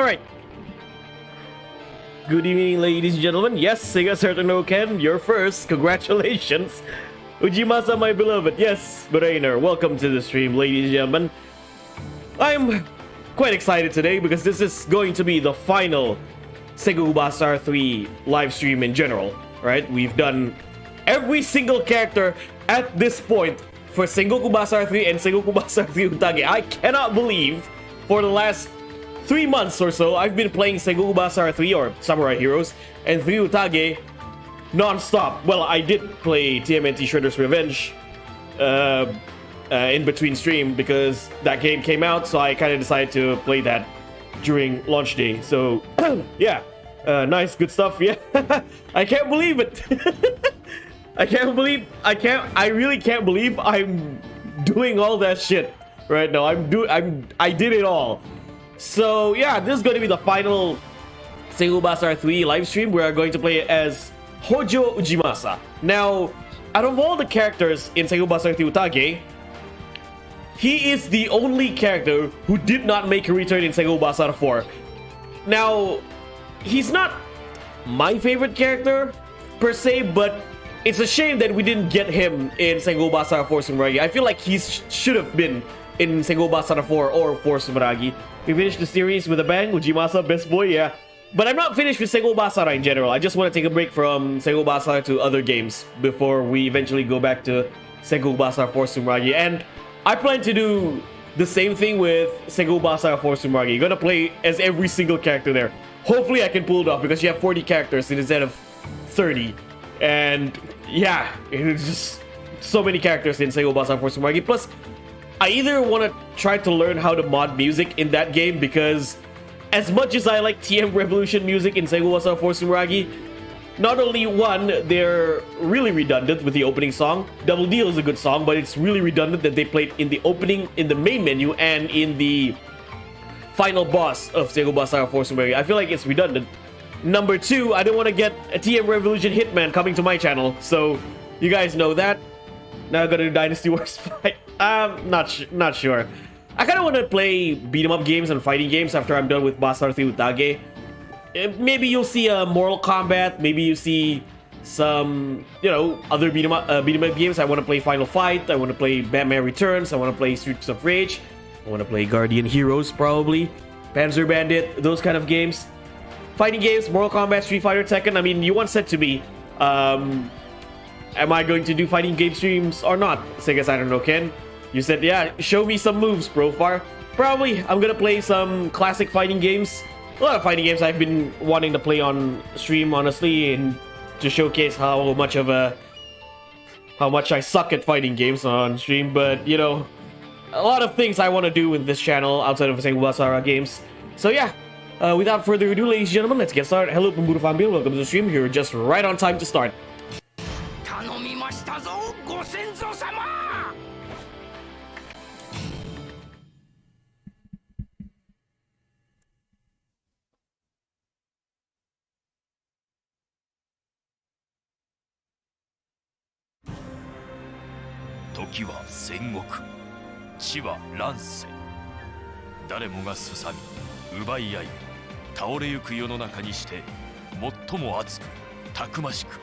Alright. Good evening, ladies and gentlemen. Yes, Sega Certainly Ken, you're first. Congratulations. Ujimasa, my beloved. Yes, Brainer. Welcome to the stream, ladies and gentlemen. I'm quite excited today because this is going to be the final Sengoku Basara 3 live stream in general, right? We've done every single character at this point for Sengoku Basara 3 and Sengoku Basara 3 Utage. I cannot believe for the last 3 months or so I've been playing Sengoku Basara 3 or Samurai Heroes and 3 Utage non-stop. Well, I did play TMNT Shredder's Revenge in between stream because that game came out, so I kind of decided to play that during launch day. So yeah, nice, good stuff. Yeah, I can't believe it. I really can't believe I'm doing all that shit right now. I did it all. So yeah, this is going to be the final Sengoku Basara 3 live stream. We are going to play as Hojo Ujimasa. Now, out of all the characters in Sengoku Basara 3 Utage, he is the only character who did not make a return in Sengoku Basara 4. Now, he's not my favorite character per se, but it's a shame that we didn't get him in Sengoku Basara 4 Sumeragi. I feel like he should have been in Sengoku Basara 4 or 4 Sumeragi. We finished the series with a bang. Ujimasa, best boy, yeah. But I'm not finished with Sengoku Basara in general. I just want to take a break from Sengoku Basara to other games before we eventually go back to Sengoku Basara 4 Sumeragi. And I plan to do the same thing with Sengoku Basara 4 Sumeragi. You're gonna play as every single character there. Hopefully I can pull it off because you have 40 characters instead of 30. And yeah, it's just so many characters in Sengoku Basara 4 Sumeragi. Plus, I either want to try to learn how to mod music in that game because as much as I like TM Revolution music in Sengoku Basara 4 Sumeragi, not only one, they're really redundant with the opening song. Double Deal is a good song, but it's really redundant that they played in the opening, in the main menu, and in the final boss of Sengoku Basara 4 Sumeragi. I feel like it's redundant. Number two, I don't want to get a TM Revolution Hitman coming to my channel, so you guys know that. Now I gotta do Dynasty Wars fight. Not sure. I kind of want to play beat 'em up games and fighting games after I'm done with Basara 3 Utage. Maybe you'll see a Mortal Kombat. Maybe you see some, you know, other beat 'em up games. I want to play Final Fight. I want to play Batman Returns. I want to play Streets of Rage. I want to play Guardian Heroes probably, Panzer Bandit, those kind of games. Fighting games, Mortal Kombat, Street Fighter, Tekken. I mean, you once said to me, am I going to do fighting game streams or not? Sega Saturn Ken. You said, yeah, show me some moves, Profar. Probably, I'm gonna play some classic fighting games. A lot of fighting games I've been wanting to play on stream, honestly, and to showcase how much I suck at fighting games on stream. But you know, a lot of things I want to do with this channel outside of Sengoku Basara games. So yeah, without further ado, ladies and gentlemen, let's get started. Hello, Pembunuh Fambil. Welcome to the stream. You're just right on time to start. 時は戦国、地は乱世。誰もがすさみ、奪い合い、倒れゆく世の中にして、最も熱く、たくましく、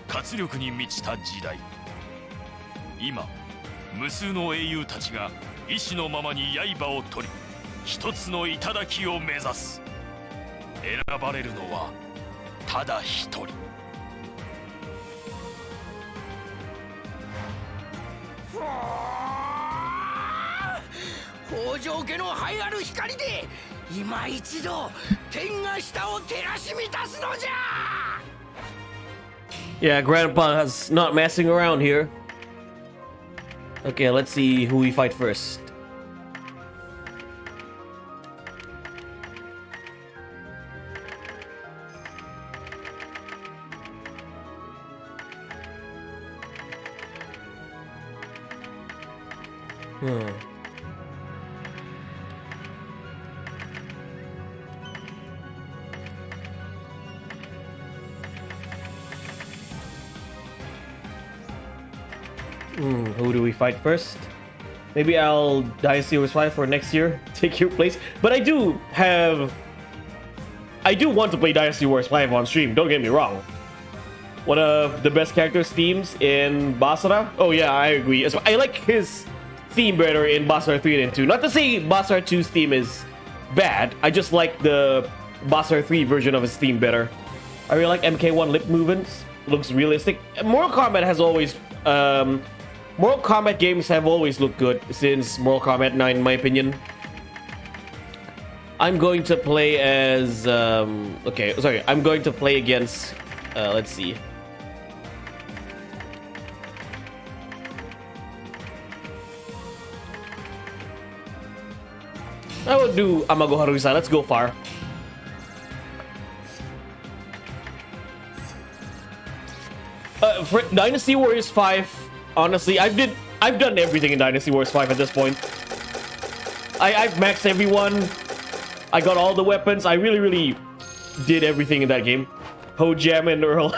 活力に満ちた時代。今、無数の英雄たちが意志のままに刃を取り、一つの頂を目指す。選ばれるのは、ただ一人。 北条家の栄えある光で今一度天が下を照らし満たすのじゃ Yeah, Grandpa's not messing around here. Okay, let's see who we fight first. Who do we fight first? Maybe I'll Dynasty Wars 5 for next year. Take your place. But I do have I do want to play Dynasty Wars 5 on stream, don't get me wrong. One of the best characters themes in Basara. Oh yeah, I agree. I like his theme better in Basara 3 than 2. Not to say Basara 2's theme is bad, I just like the Basara 3 version of his theme better. I really like MK1 lip movements, looks realistic. Mortal Kombat has always Mortal Kombat games have always looked good since Mortal Kombat 9 in my opinion. I'm going to play as okay, sorry, I'm going to play against let's see. I will do Amago Haruhisa. Let's go far. For Dynasty Warriors 5, honestly, I've done everything in Dynasty Wars 5 at this point. I've maxed everyone. I got all the weapons. I really did everything in that game. Ho Jam and Earl.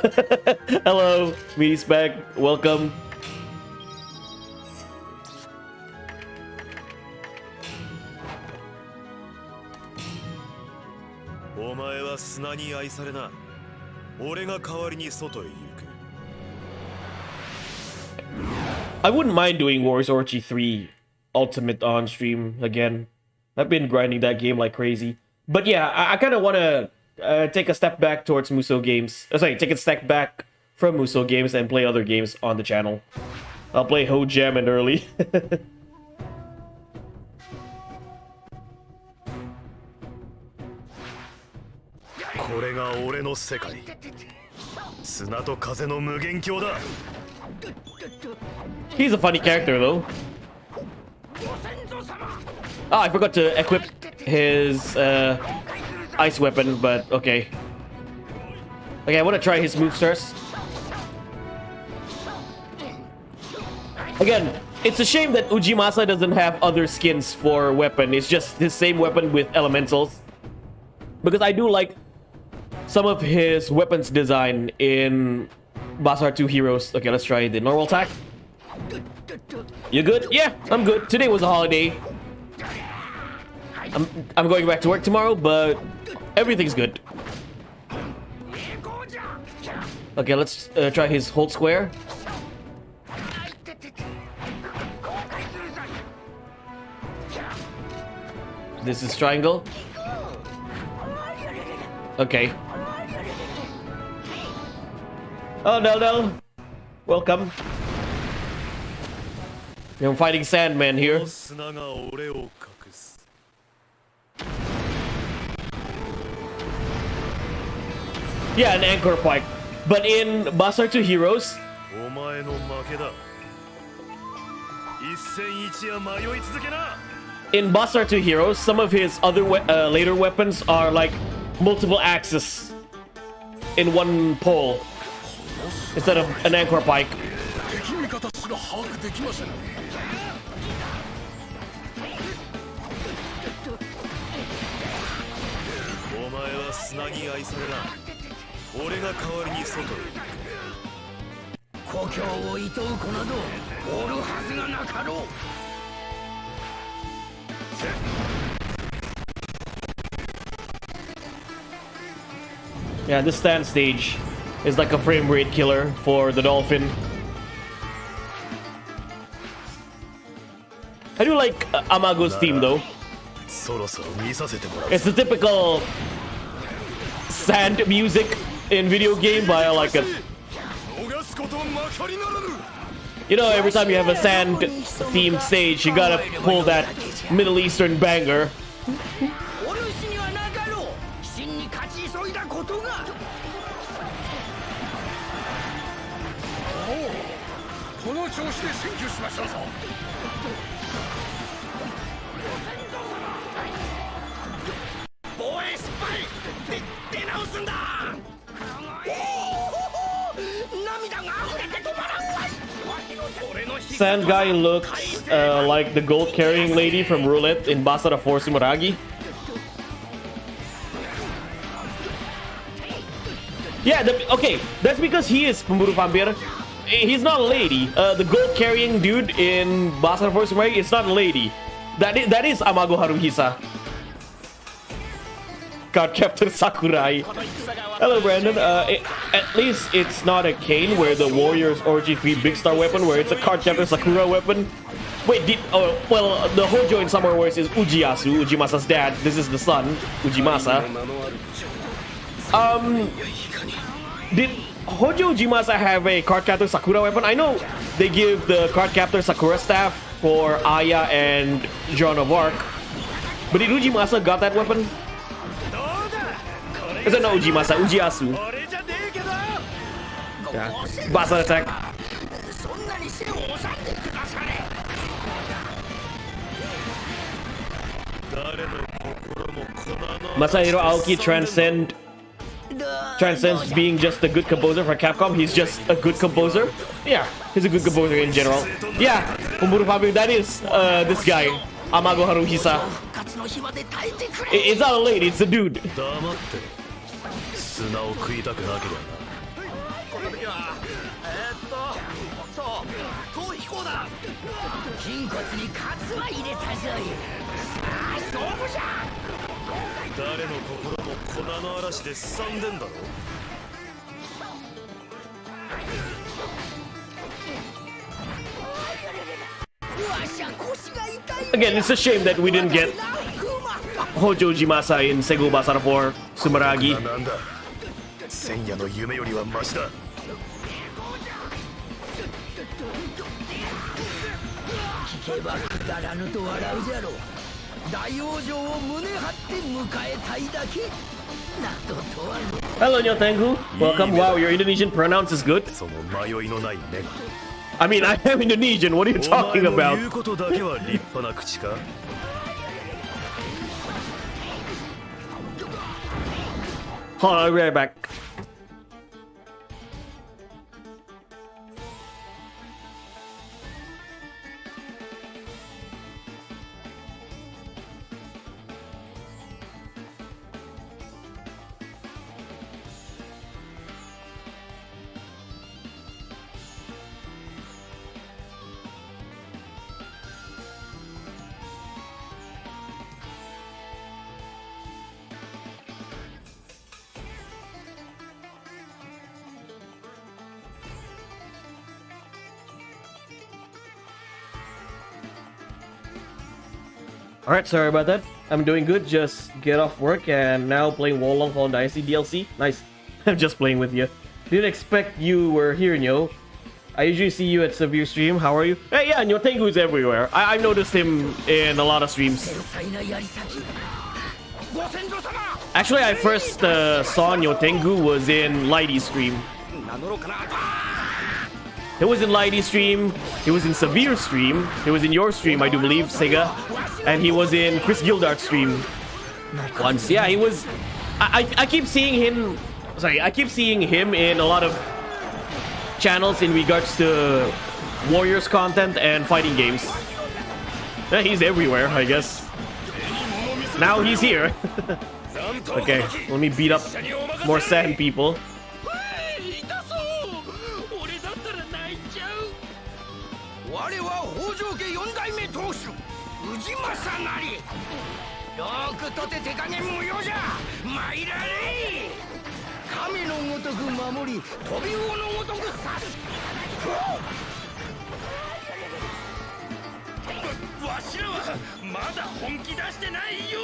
Hello, Meaty Spec. Welcome. I wouldn't mind doing Warriors Orgy 3 Ultimate on stream again. I've been grinding that game like crazy. But yeah, I kind of want to take a step back towards Musou games. Sorry, take a step back from Musou games and play other games on the channel. I'll play Ho Jam and Early. He's a funny character though. Oh, I forgot to equip his ice weapon, but okay. Okay, I want to try his moves first. Again, it's a shame that Ujimasa doesn't have other skins for weapon. It's just his same weapon with elementals. Because I do like some of his weapons design in Basara 2 Heroes. Okay, let's try the normal attack. You good? Yeah, I'm good. Today was a holiday. I'm going back to work tomorrow, but everything's good. Okay, let's try his hold square. This is triangle. Okay. Oh, no. Welcome. I'm fighting Sandman here. Yeah, an anchor pike. But in Basara 2 Heroes, in Basara 2 Heroes, some of his other later weapons are like multiple axes in one pole instead of an anchor pike. Yeah, this stand stage is like a frame rate killer for the dolphin. I do like Amago's theme though. It's the typical sand music in video game, but I like it. You know, every time you have a sand themed stage, you gotta pull that Middle Eastern banger. Sand guy looks like the gold carrying lady from Roulette in Basara 4 Sumeragi. Yeah, okay, that's because he is Pemburu Vampir. He's not a lady. The gold carrying dude in Basara 4 Sumeragi, it's not a lady. That is Amago Haruhisa. Card Captor Sakurai. Hello, Brandon. At least it's not a cane where the Warriors RG3 Big Star weapon, where it's a Card Captor Sakura weapon. Wait, well, the Hojo in Summer Wars is Ujiyasu, Ujimasa's dad. This is the son, Ujimasa. Did Hojo Ujimasa have a Card Captor Sakura weapon? I know they give the Card Captor Sakura staff for Aya and Joan of Arc. But did Ujimasa got that weapon? Is it not Ujimasa? Ujiyasu. Yeah. Basara attack. Masahiro Aoki transcends being just a good composer for Capcom. He's just a good composer. Yeah, he's a good composer in general. Yeah, Kumburu Fabio, that is this guy, Amago Haruhisa. It's not a lady, it's a dude. Again, it's a shame that we didn't get Hojo Ujimasa in Sengoku Basara 4 Sumeragi. Hello, Nyotengu. Welcome. Wow, your Indonesian pronounce is good. I mean, I am Indonesian. What are you talking about? Hold on, I'll be right back. Alright, sorry about that. I'm doing good. Just get off work and now playing Wolong Fallen Dynasty DLC. Nice. I'm just playing with you. Didn't expect you were here, Nyo. I usually see you at Severe Stream. How are you? Hey, yeah, Nyotengu is everywhere. I've noticed him in a lot of streams. Actually, I first saw Nyotengu was in Lighty's stream. He was in Lighty's stream, he was in Severe stream, he was in your stream, I do believe, Sega, and he was in Chris Gildart's stream once. Yeah, he was. I keep seeing him. Sorry, I keep seeing him in a lot of channels in regards to Warriors content and fighting games. Yeah, he's everywhere, I guess. Now he's here. Okay, let me beat up more sand people.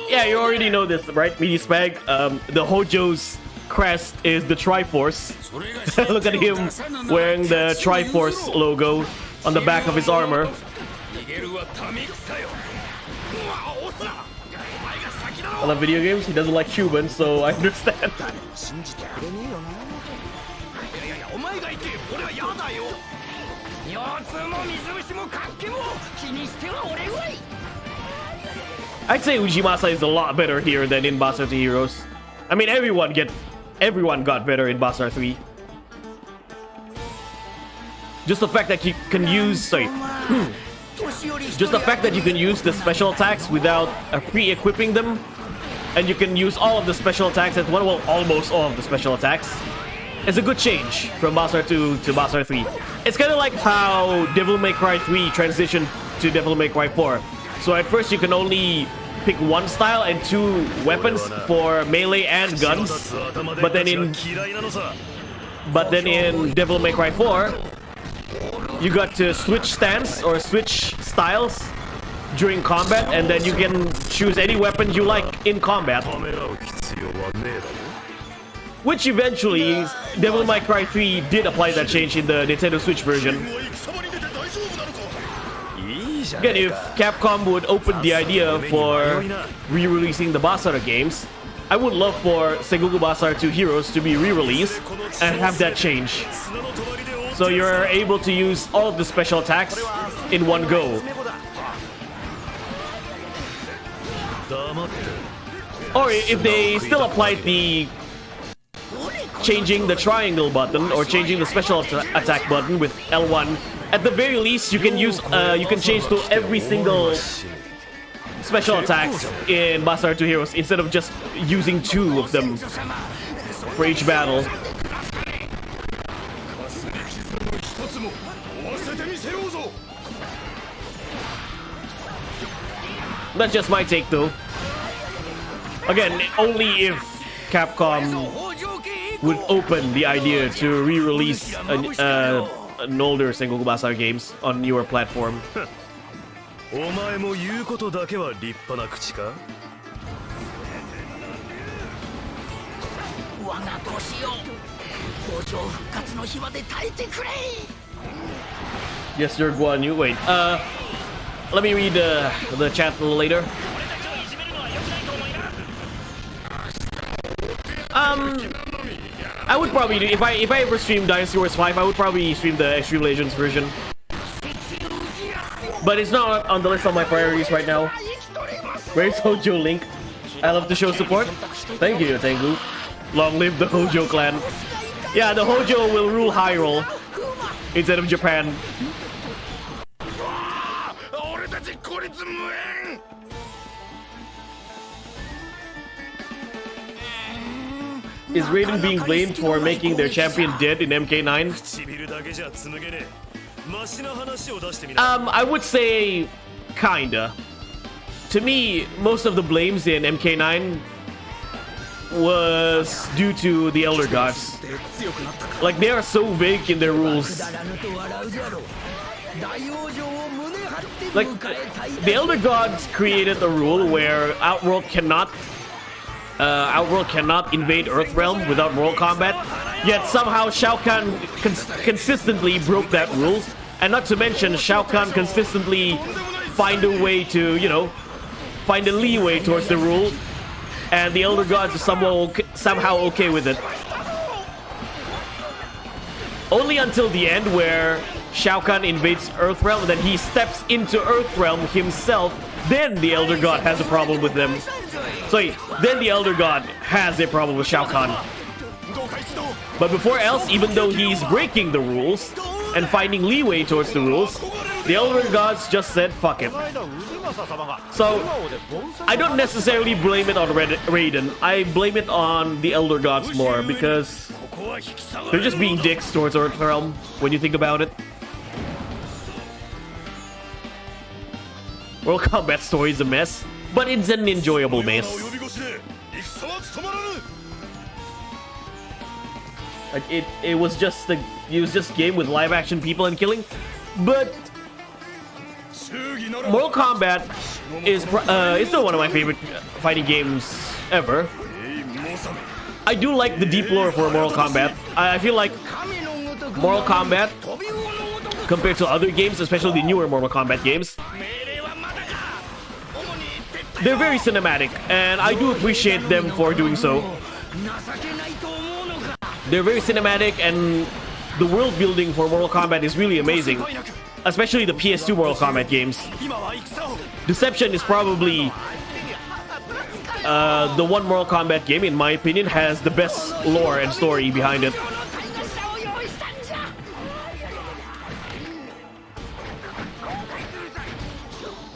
Yeah, you already know this, right? Meaty Spag. The Hojo's crest is the Triforce. Look at him wearing the Triforce logo on the back of his armor. I love video games. He doesn't like humans, so I understand. I'd say Ujimasa is a lot better here than in Basara 2 Heroes. I mean, everyone got better in Basara 3. Just the fact that you can use, just the fact that you can use the special attacks without pre-equipping them, and you can use all of the special attacks at one, well, almost all of the special attacks. It's a good change from Basara 2 to Basara 3. It's kind of like how Devil May Cry 3 transitioned to Devil May Cry 4. So at first you can only pick one style and two weapons for melee and guns. But then in Devil May Cry 4, you got to switch stance or switch styles during combat, and then you can choose any weapon you like in combat. Which eventually, Devil May Cry 3 did apply that change in the Nintendo Switch version. Again, if Capcom would open the idea for re-releasing the Basara games, I would love for Sengoku Basara 2 Heroes to be re-released and have that change. So you're able to use all of the special attacks in one go. Or if they still applied the changing the triangle button or changing the special attack button with L1, at the very least you can change to every single special attacks in Basara 2 Heroes instead of just using two of them for each battle. That's just my take though. Again, only if Capcom would open the idea to re-release an older Sengoku Basara games on newer platform. Yes, you're Guan Yu. Wait, let me read the chat a little later. I would probably do, if I ever stream Dynasty Wars 5, I would probably stream the Extreme Legends version. But it's not on the list of my priorities right now. Where's Hojo Link? I love to show support. Thank you, Tengu. Long live the Hojo clan. Yeah, the Hojo will rule Hyrule instead of Japan. Is Raiden being blamed for making their champion dead in MK9? I would say kinda. To me, most of the blames in MK9 was due to the Elder Gods. Like, they are so vague in their rules. Like, the Elder Gods created a rule where Outworld cannot invade Earthrealm without Mortal Kombat, yet somehow Shao Kahn consistently broke that rule, and not to mention Shao Kahn consistently find a way to, you know, find a leeway towards the rule, and the Elder Gods are somehow okay with it. Only until the end where Shao Kahn invades Earthrealm, and then he steps into Earthrealm himself, then the Elder God has a problem with them. So then the Elder God has a problem with Shao Kahn. But before else, even though he's breaking the rules and finding leeway towards the rules, the Elder Gods just said fuck it. So I don't necessarily blame it on Raiden. I blame it on the Elder Gods more, because they're just being dicks towards Earthrealm when you think about it. Mortal Kombat story is a mess, but it's an enjoyable mess. Like it was just a game with live action people and killing, but Mortal Kombat is still one of my favorite fighting games ever. I do like the deep lore for Mortal Kombat. I feel like Mortal Kombat, compared to other games, especially the newer Mortal Kombat games, they're very cinematic, and I do appreciate them for doing so. They're very cinematic, and the world building for Mortal Kombat is really amazing, especially the PS2 Mortal Kombat games. Deception is probably the one Mortal Kombat game, in my opinion, has the best lore and story behind it.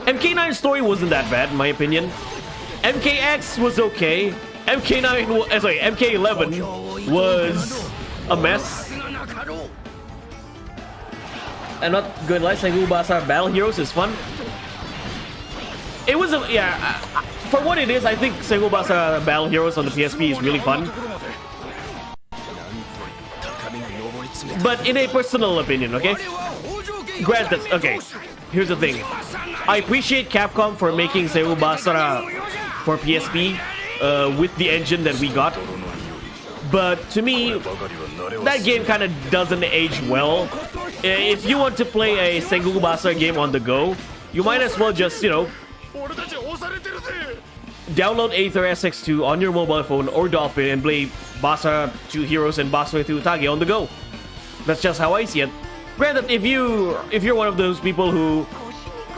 MK9's story wasn't that bad, in my opinion. MKX was okay. MK11 was a mess. I'm not good. Like Sengoku Basara Battle Heroes is fun. It was for what it is, I think Sengoku Basara Battle Heroes on the PSP is really fun. But in a personal opinion, okay? Granted, okay, here's the thing. I appreciate Capcom for making Sengoku Basara for PSP with the engine that we got. But to me, that game kind of doesn't age well. If you want to play a Sengoku Basara game on the go, you might as well just, you know, download Aether SX2 on your mobile phone or Dolphin and play Basara 2 Heroes and Basara 2 Utage on the go. That's just how I see it. Granted, if you're one of those people who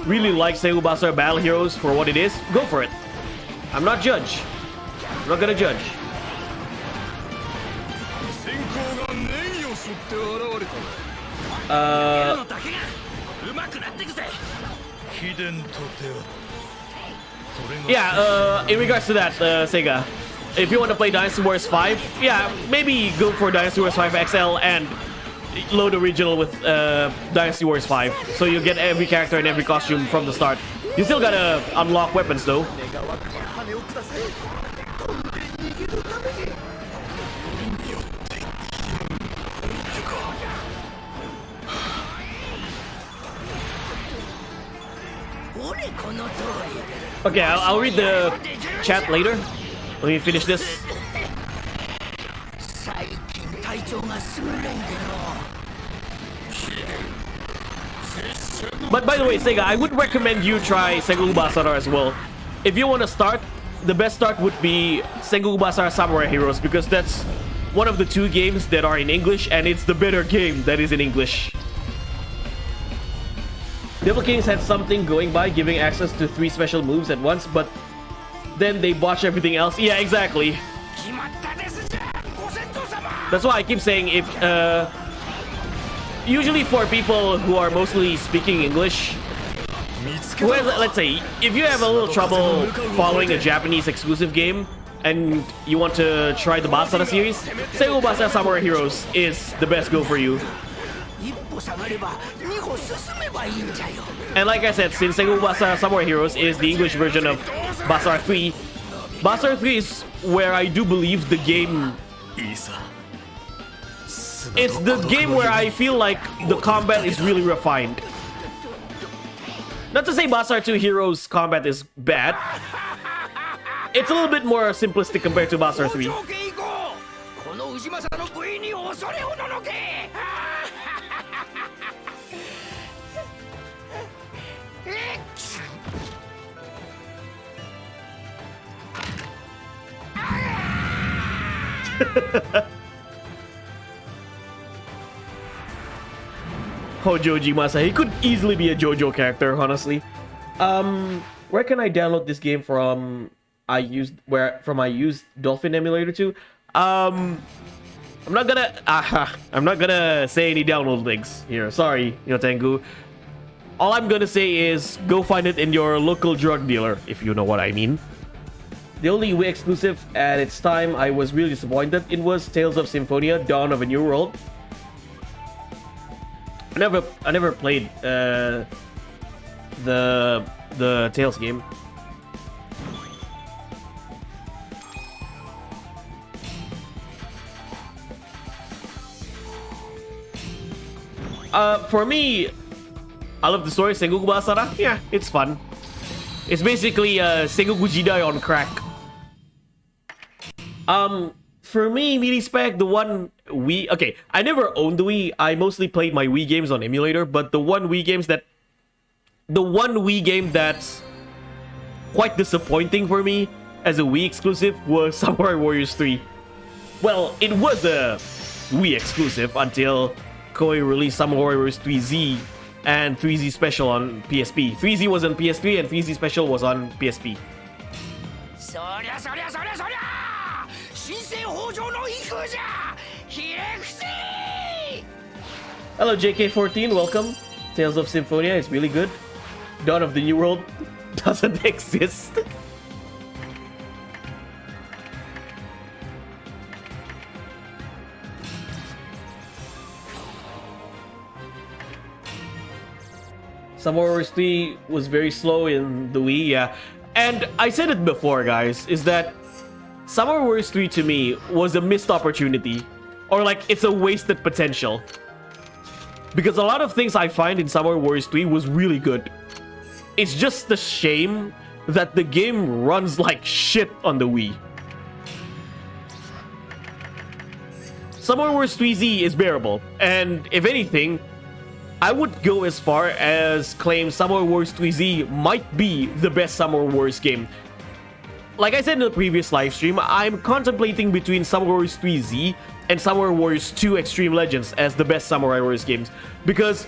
really like Sengoku Basara Battle Heroes for what it is, go for it. I'm not judge. I'm not gonna judge. Yeah, in regards to that, Sega, if you want to play Dynasty Wars 5, yeah, maybe go for Dynasty Wars 5 XL and load original with Dynasty Wars 5, so you get every character and every costume from the start. You still gotta unlock weapons though. Okay, I'll read the chat later. Let me finish this. But by the way, Sega, I would recommend you try Sengoku Basara as well. If you want to start, the best start would be Sengoku Basara Samurai Heroes, because that's one of the 2 games that are in English, and it's the better game that is in English. Devil Kings had something going by, giving access to 3 special moves at once, but then they botch everything else. Yeah, exactly. That's why I keep saying, if usually for people who are mostly speaking English, who has, let's say, if you have a little trouble following a Japanese exclusive game and you want to try the Basara series, Sengoku Basara Samurai Heroes is the best go for you. And like I said, since Sengoku Basara Samurai Heroes is the English version of Basara 3, Basara 3 is where I do believe the game... It's the game where I feel like the combat is really refined. Not to say Basara 2 Heroes combat is bad. It's a little bit more simplistic compared to Basara 3. Hojo Ujimasa. He could easily be a JoJo character, honestly. Where can I download this game from? I used Dolphin emulator too. I'm not gonna say any download links here. Sorry, Tengu. All I'm gonna say is go find it in your local drug dealer, if you know what I mean. The only Wii exclusive at its time I was really disappointed in was Tales of Symphonia: Dawn of a New World. I never played the Tales game. For me, I love the story. Sengoku Basara, yeah, it's fun. It's basically Sengoku Jidai on crack. For me, Mini-Spec, the one Wii... Okay, I never owned the Wii. I mostly played my Wii games on emulator, but the one Wii game that's quite disappointing for me as a Wii exclusive was Samurai Warriors 3. Well, it was a Wii exclusive until Koei released Samurai Warriors 3Z and 3Z Special on PSP. 3Z was on PSP and 3Z Special was on PSP. Hello JK14, welcome. Tales of Symphonia is really good. Dawn of the New World doesn't exist. Samurai Warriors 3 was very slow in the Wii, yeah. And I said it before, guys, is that Samurai Warriors 3 to me was a missed opportunity. Or like, it's a wasted potential. Because a lot of things I find in Samurai Warriors 3 was really good. It's just a shame that the game runs like shit on the Wii. Samurai Warriors 3Z is bearable, and if anything, I would go as far as claim Samurai Warriors 3Z might be the best Samurai Warriors game. Like I said in the previous livestream, I'm contemplating between Samurai Warriors 3Z and Samurai Warriors 2 Extreme Legends as the best Samurai Warriors games, because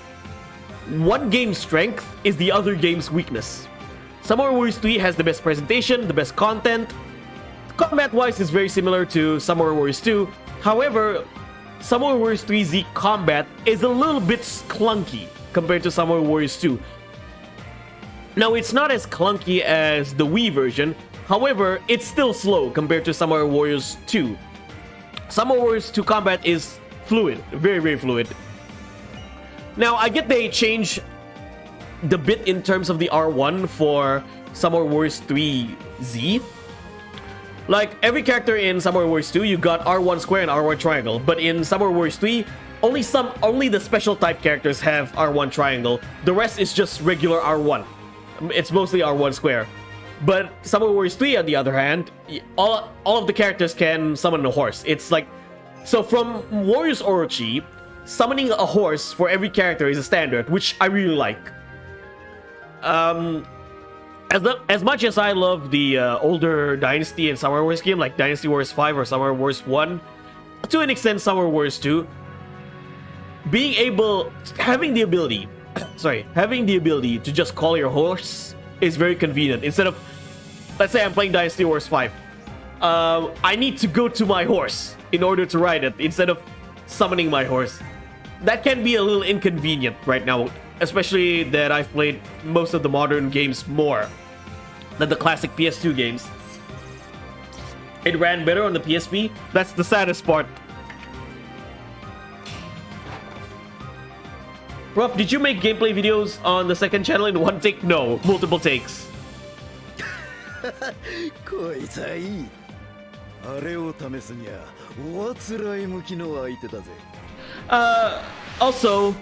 one game's strength is the other game's weakness. Samurai Warriors 3 has the best presentation, the best content. Combat-wise is very similar to Samurai Warriors 2. However, Samurai Warriors 3Z combat is a little bit clunky compared to Samurai Warriors 2. Now, it's not as clunky as the Wii version. However, it's still slow compared to Samurai Warriors 2. Samurai Warriors 2 combat is fluid, very, very fluid. Now, I get they change the bit in terms of the R1 for Samurai Warriors 3Z. Like, every character in Samurai Warriors 2, you got R1 square and R1 triangle. But in Samurai Warriors 3, only the special type characters have R1 triangle. The rest is just regular R1. It's mostly R1 square. But Samurai Warriors 3, on the other hand, all of the characters can summon a horse. It's like... So from Warriors Orochi, summoning a horse for every character is a standard, which I really like. As much as I love the older Dynasty and Samurai Warriors game, like Dynasty Warriors 5 or Samurai Warriors 1, to an extent Samurai Warriors 2, having the ability to just call your horse is very convenient. Instead of, let's say I'm playing Dynasty Warriors 5, I need to go to my horse in order to ride it instead of summoning my horse. That can be a little inconvenient right now, especially that I've played most of the modern games more than the classic PS2 games. It ran better on the PSP. That's the saddest part. Prof, did you make gameplay videos on the second channel in one take? No, multiple takes. Also,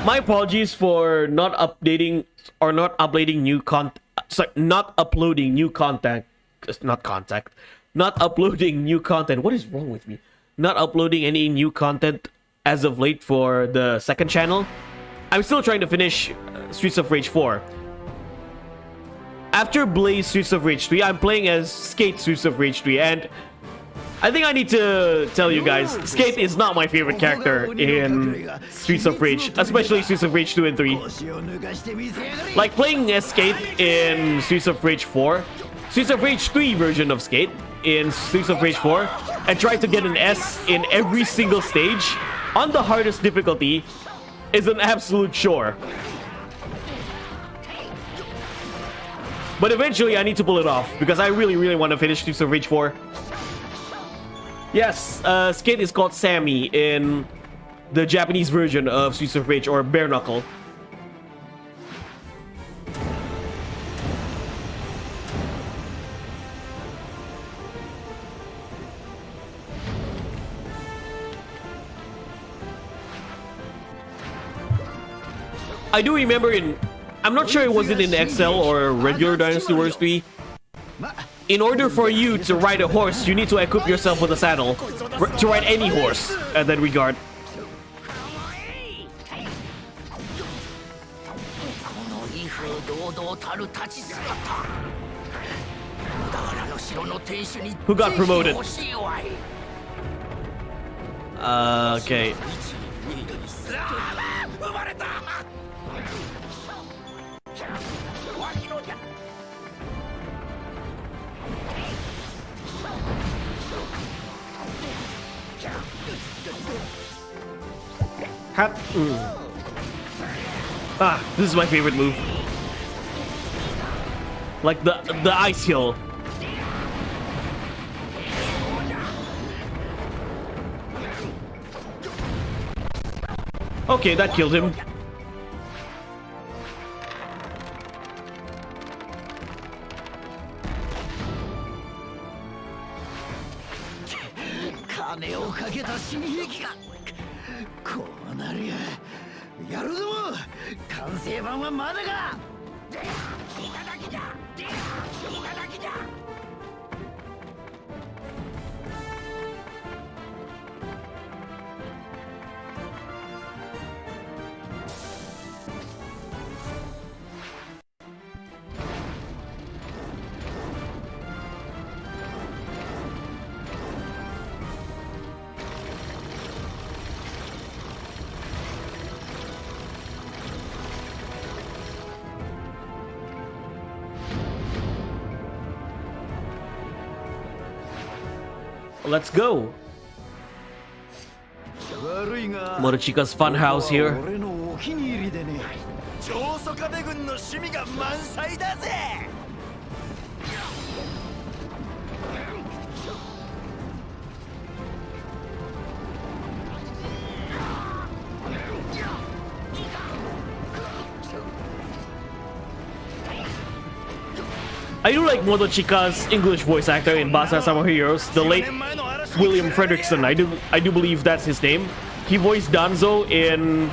my apologies for not updating or not uploading new not uploading new content. Not uploading new content. What is wrong with me? Not uploading any new content as of late for the second channel. I'm still trying to finish Streets of Rage 4. After Blaze Streets of Rage 3, I'm playing as Skate Streets of Rage 3, and I think I need to tell you guys, Skate is not my favorite character in Streets of Rage, especially Streets of Rage 2 and 3. Like playing as Skate in Streets of Rage 4, Streets of Rage 3 version of Skate in Streets of Rage 4, and try to get an S in every single stage on the hardest difficulty is an absolute chore. But eventually I need to pull it off because I really, really want to finish Streets of Rage 4. Yes, Skate is called Sammy in the Japanese version of Streets of Rage, or Bare Knuckle. I do remember I'm not sure it wasn't in XL or regular Dynasty Warriors 3. In order for you to ride a horse, you need to equip yourself with a saddle. To ride any horse in that regard. Who got promoted? Okay. This is my favorite move. Like the ice hill. Okay, that killed him. 金をかけた新兵器がこうなりゃやるぞ。完成版はまだか。いただきだ。いただきだ。Let's go. Morochika's fun house here. 長宗我部軍の趣味が満載だぜ。I do like Morochika's English voice actor in Basara Summer Heroes, the late William Fredrickson. I do believe that's his name. He voiced Danzo in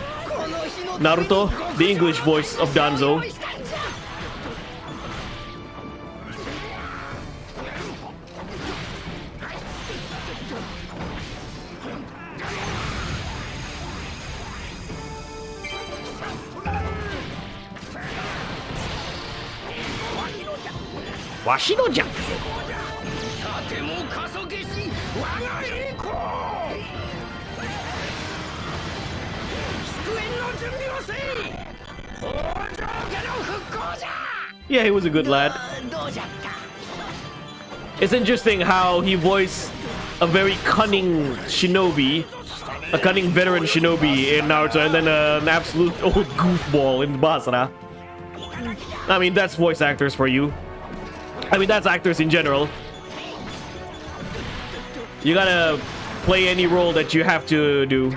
Naruto, the English voice of Danzo. Washino-ja. Yeah, he was a good lad. It's interesting how he voiced a very cunning shinobi, a cunning veteran shinobi in Naruto, and then an absolute old goofball in Basara. I mean, that's voice actors for you. I mean, that's actors in general. You gotta play any role that you have to do.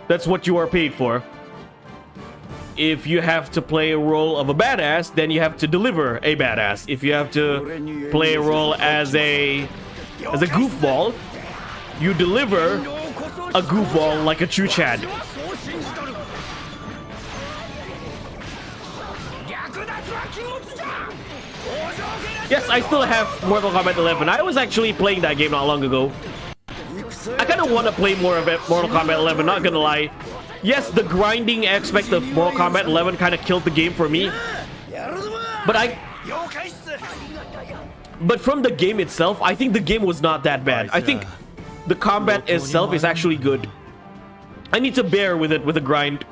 That's what you are paid for. If you have to play a role of a badass, then you have to deliver a badass. If you have to play a role as a goofball, you deliver a goofball like a true Chad. Yes, I still have Mortal Kombat 11. I was actually playing that game not long ago. I kind of want to play more of it, Mortal Kombat 11, not gonna lie. Yes, the grinding aspect of Mortal Kombat 11 kind of killed the game for me. But from the game itself, I think the game was not that bad. I think the combat itself is actually good. I need to bear with it with the grind.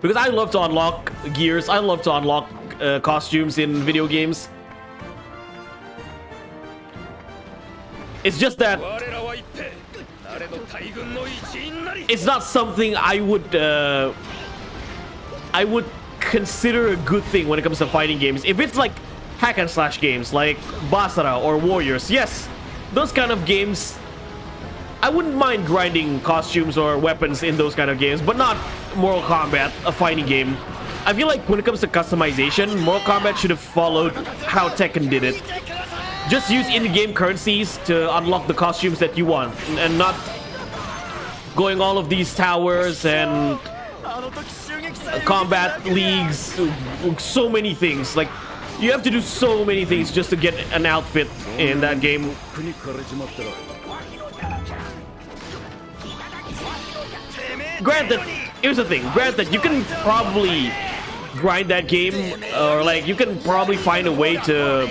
Because I love to unlock gears. I love to unlock costumes in video games. It's just that it's not something I would consider a good thing when it comes to fighting games. If it's like hack and slash games like Basara or Warriors, yes, those kind of games, I wouldn't mind grinding costumes or weapons in those kind of games, but not Mortal Kombat, a fighting game. I feel like when it comes to customization, Mortal Kombat should have followed how Tekken did it. Just use in-game currencies to unlock the costumes that you want, and not going all of these towers and combat leagues, so many things. Like, you have to do so many things just to get an outfit in that game. Granted, here's the thing. Granted, you can probably grind that game, or like you can probably find a way to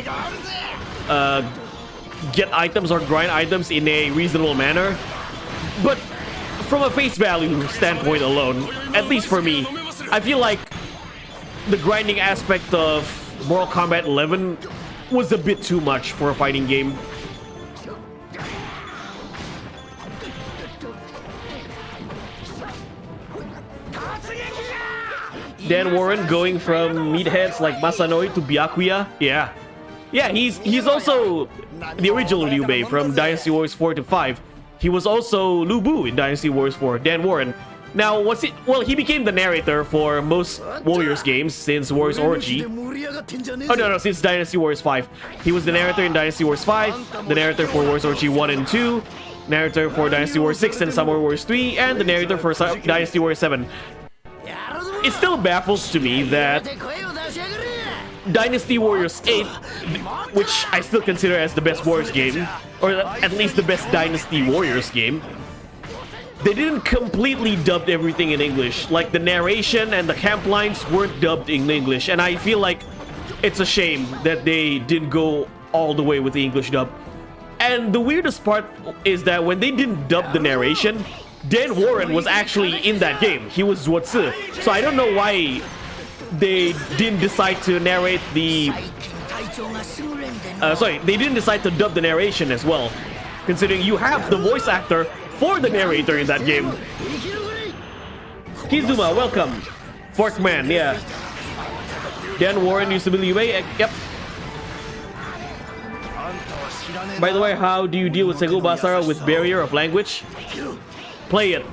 get items or grind items in a reasonable manner. But from a face value standpoint alone, at least for me, I feel like the grinding aspect of Mortal Kombat 11 was a bit too much for a fighting game. Dan Warren going from meatheads like Masanori to Byakuya. Yeah. Yeah, he's also the original Liu Bei from Dynasty Warriors 4 to 5. He was also Lu Bu in Dynasty Warriors 4, Dan Warren. Now, what's it? Well, he became the narrator for most Warriors games since Warriors Orgy. Oh, no, since Dynasty Warriors 5. He was the narrator in Dynasty Warriors 5, the narrator for Warriors Orgy 1 and 2, narrator for Dynasty Warriors 6 and Summer Wars 3, and the narrator for Dynasty Warriors 7. It still baffles to me that Dynasty Warriors 8, which I still consider as the best Warriors game, or at least the best Dynasty Warriors game, they didn't completely dub everything in English. Like, the narration and the camp lines weren't dubbed in English, and I feel like it's a shame that they didn't go all the way with the English dub. And the weirdest part is that when they didn't dub the narration, Dan Warren was actually in that game. He was Zuotsu. So I don't know why they didn't decide to narrate the... they didn't decide to dub the narration as well, considering you have the voice actor for the narrator in that game. Kizuma, welcome. Forkman, yeah. Dan Warren used to be Liwei. Yep. By the way, how do you deal with Sengoku Basara with barrier of language? Play it.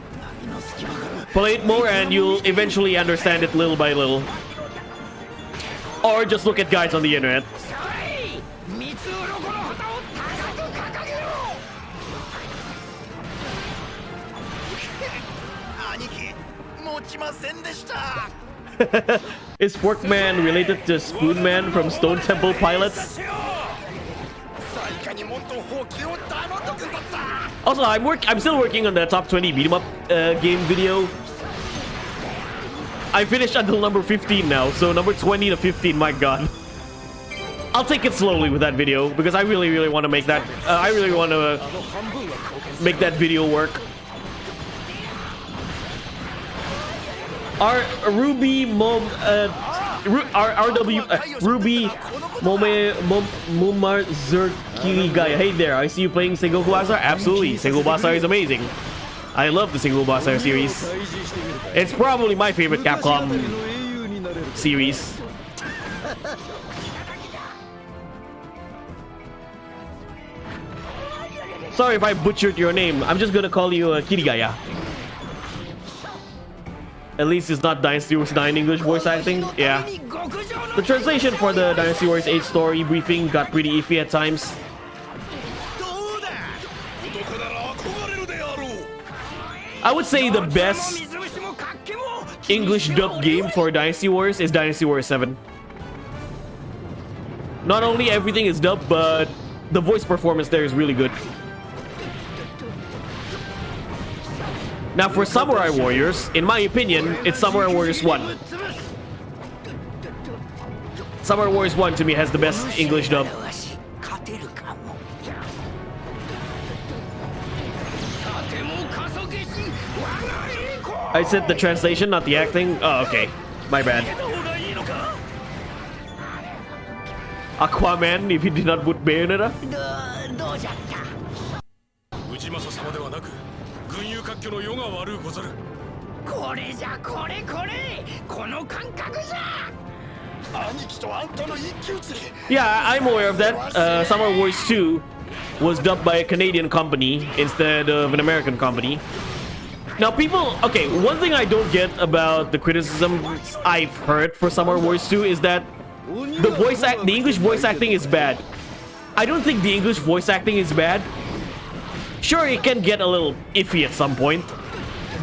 Play it more and you'll eventually understand it little by little. Or just look at guides on the internet. Is Forkman related to Spoonman from Stone Temple Pilots? Also, I'm still working on the top 20 beat 'em up game video. I finished until number 15 now, so number 20 to 15, my god. I'll take it slowly with that video because I really want to make that. I really want to make that video work. Ruby Momar Zerkirigaya. Hey there, I see you playing Sengoku Basara. Absolutely, Sengoku Basara is amazing. I love the Sengoku Basara series. It's probably my favorite Capcom series. Sorry if I butchered your name. I'm just gonna call you Kirigaya. At least it's not Dynasty Warriors 9 English voice acting. Yeah. The translation for the Dynasty Warriors 8 story briefing got pretty iffy at times. I would say the best English dub game for Dynasty Warriors is Dynasty Warriors 7. Not only everything is dubbed, but the voice performance there is really good. Now for Samurai Warriors, in my opinion, it's Samurai Warriors 1. Samurai Warriors 1 to me has the best English dub. I said the translation, not the acting. Oh, okay. My bad. Aquaman, if you did not put Bayonetta. Yeah, I'm aware of that. Summer Wars 2 was dubbed by a Canadian company instead of an American company. Now people, okay, one thing I don't get about the criticisms I've heard for Summer Wars 2 is that the English voice acting is bad. I don't think the English voice acting is bad. Sure, it can get a little iffy at some point,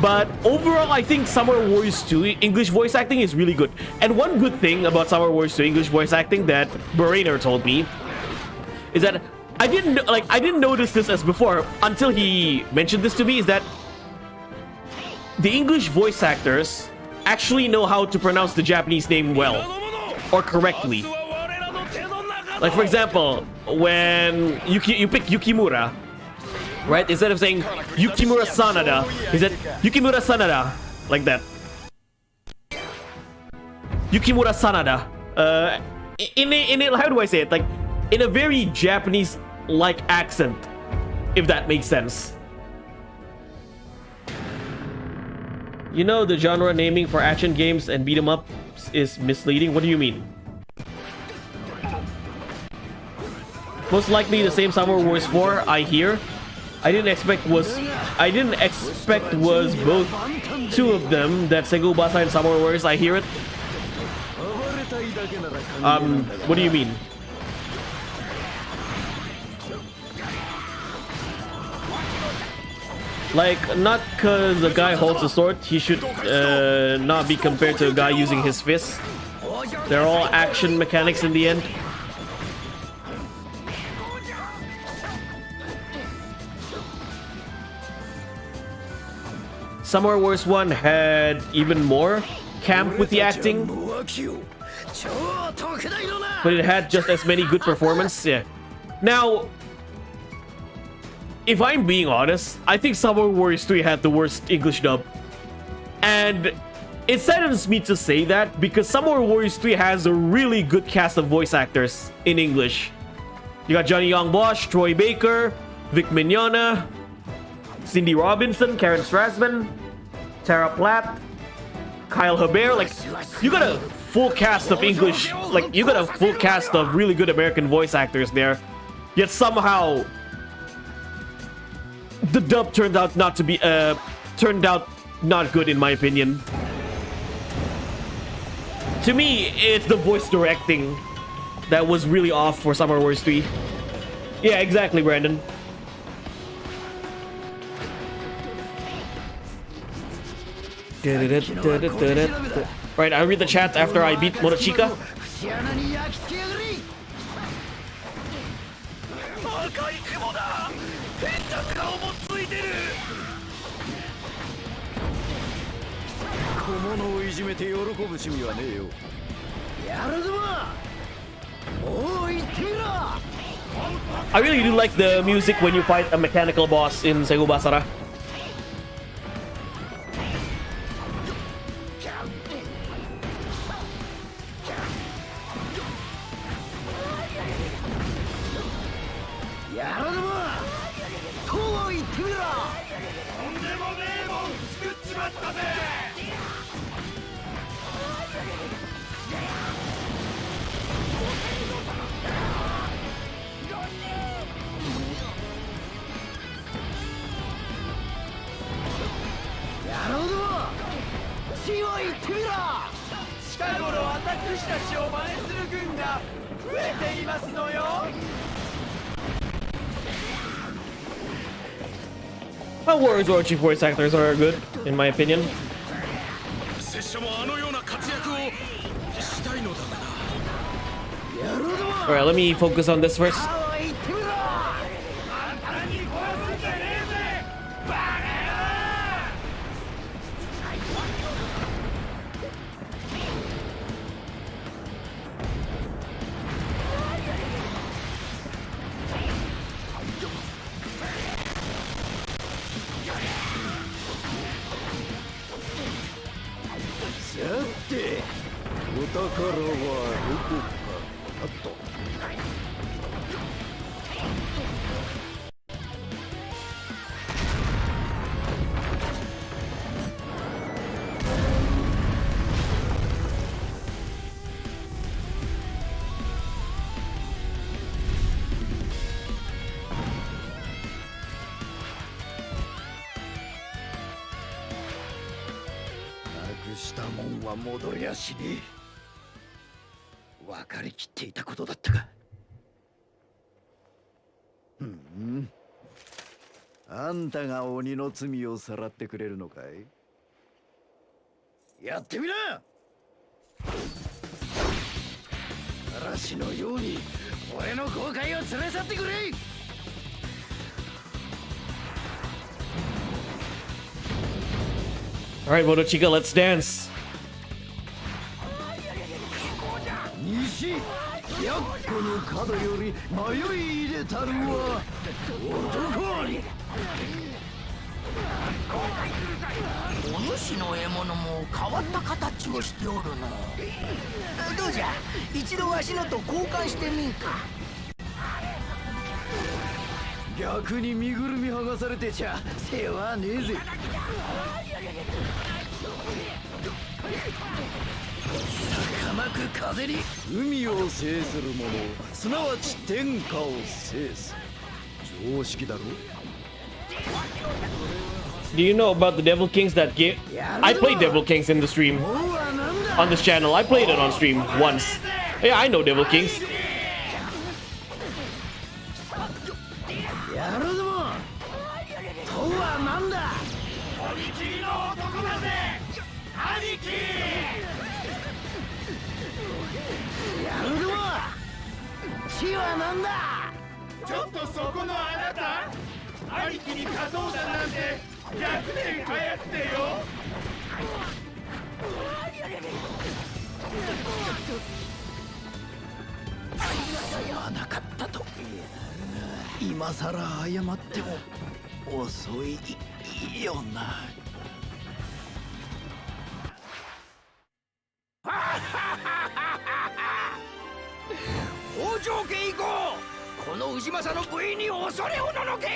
but overall, I think Summer Wars 2 English voice acting is really good. And one good thing about Summer Wars 2 English voice acting that Barainer told me is that I didn't notice this as before until he mentioned this to me, is that the English voice actors actually know how to pronounce the Japanese name well or correctly. Like for example, when you pick Yukimura, right? Instead of saying Yukimura Sanada, he said Yukimura Sanada, like that. Yukimura Sanada. How do I say it? Like in a very Japanese-like accent, if that makes sense. You know, the genre naming for action games and beat 'em up is misleading. What do you mean? Most likely the same Summer Wars 4, I hear. I didn't expect was both two of them, that Sengoku Basara and Samurai Warriors. I hear it. What do you mean? Like, not because a guy holds a sword, he should not be compared to a guy using his fists. They're all action mechanics in the end. Samurai Wars 1 had even more camp with the acting, but it had just as many good performances. Yeah. Now, if I'm being honest, I think Samurai Warriors 3 had the worst English dub. And it saddens me to say that because Samurai Warriors 3 has a really good cast of voice actors in English. You got Johnny Young Bosch, Troy Baker, Vic Mignogna, Cindy Robinson, Karen Strassman, Tara Platt, Kyle Hebert. Like, you got a full cast of English, like, you got a full cast of really good American voice actors there. Yet somehow the dub turned out not good in my opinion. To me, it's the voice directing that was really off for Samurai Warriors 3. Yeah, exactly, Brandon. Right, I'll read the chat after I beat Monochika. I really do like the music when you fight a mechanical boss in Sengoku Basara. Well, Warriors Orochi voice actors are good, in my opinion. Alright, let me focus on this first. Alright, Monochika, let's dance. Do you know about the Devil Kings that game? I played Devil Kings in the stream. On this channel. I played it on stream once. Yeah, I know Devil Kings. Hojo家行こう。この氏政の部員に恐れおののけ。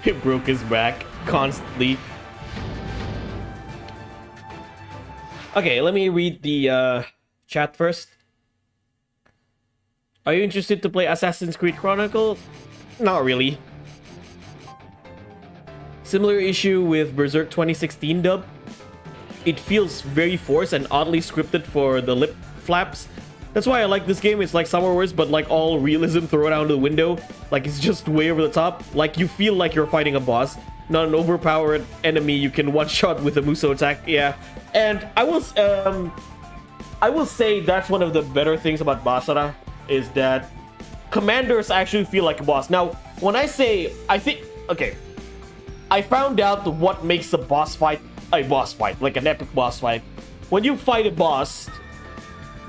He broke his back constantly. Okay, let me read the chat first. Are you interested to play Assassin's Creed Chronicle? Not really. Similar issue with Berserk 2016 dub. It feels very forced and oddly scripted for the lip flaps. That's why I like this game. It's like Summer Wars, but like all realism thrown out of the window. Like it's just way over the top. Like you feel like you're fighting a boss, not an overpowered enemy you can one-shot with a musou attack. Yeah, and I will say that's one of the better things about Basara is that commanders actually feel like a boss. Now, when I say, okay, I found out what makes a boss fight, like an epic boss fight. When you fight a boss,